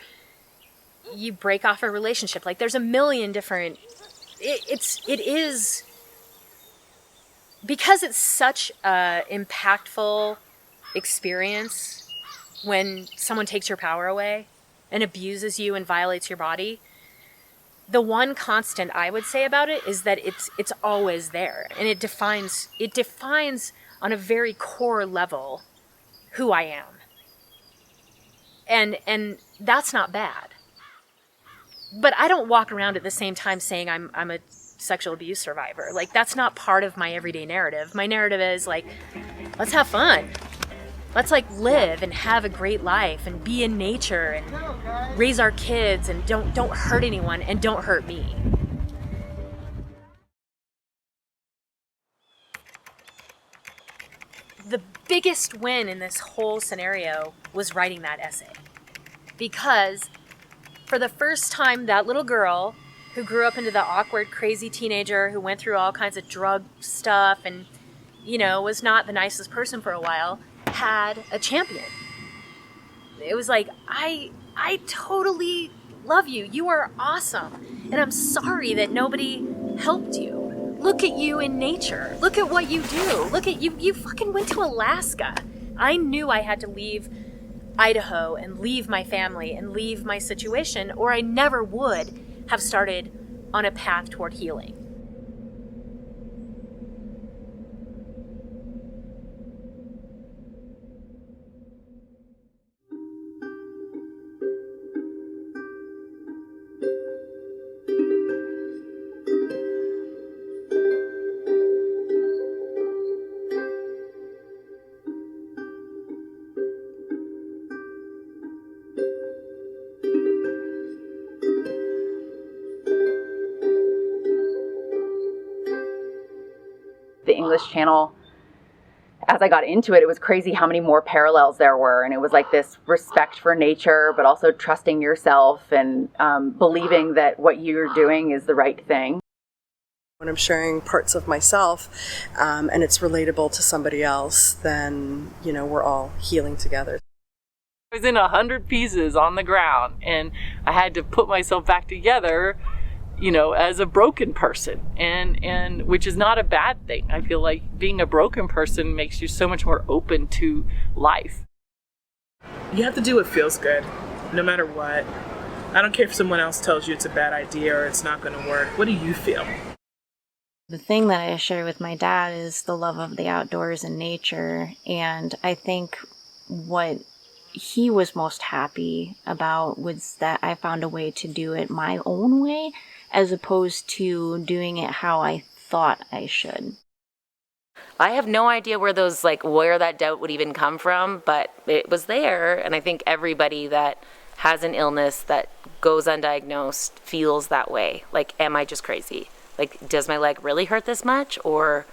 you break off a relationship. Like, there's a million different, it is because it's such a impactful experience when someone takes your power away and abuses you and violates your body, the one constant I would say about it is that it's always there, and it defines on a very core level who I am. And that's not bad. But I don't walk around at the same time saying I'm a sexual abuse survivor. Like, that's not part of my everyday narrative. My narrative is like, let's have fun. Let's like live and have a great life and be in nature and raise our kids and don't hurt anyone and don't hurt me. The biggest win in this whole scenario was writing that essay. Because for the first time, that little girl who grew up into the awkward, crazy teenager who went through all kinds of drug stuff and, you know, was not the nicest person for a while, had a champion. It was like, I totally love you. You are awesome. And I'm sorry that nobody helped you. Look at you in nature. Look at what you do. Look at you. You fucking went to Alaska. I knew I had to leave Idaho and leave my family and leave my situation, or I never would have started on a path toward healing. The English Channel, as I got into it, it was crazy how many more parallels there were. And it was like this respect for nature, but also trusting yourself and believing that what you're doing is the right thing. When I'm sharing parts of myself and it's relatable to somebody else, then, you know, we're all healing together. I was in 100 pieces on the ground, and I had to put myself back together, you know, as a broken person, and which is not a bad thing. I feel like being a broken person makes you so much more open to life. You have to do what feels good, no matter what. I don't care if someone else tells you it's a bad idea or it's not going to work. What do you feel? The thing that I share with my dad is the love of the outdoors and nature, and I think what he was most happy about was that I found a way to do it my own way, as opposed to doing it how I thought I should. I have no idea where that doubt would even come from, but it was there. And I think everybody that has an illness that goes undiagnosed feels that way. Like, am I just crazy? Like, does my leg really hurt this much? Or,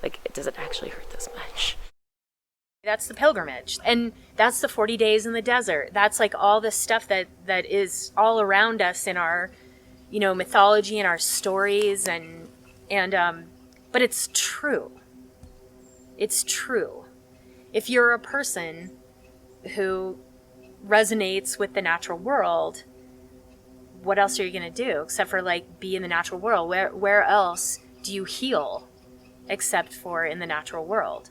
like, does it actually hurt this much? That's the pilgrimage. And that's the 40 days in the desert. That's like all this stuff that is all around us in our, you know, mythology and our stories and but it's true. It's true. If you're a person who resonates with the natural world, what else are you going to do except for like be in the natural world? Where else do you heal except for in the natural world?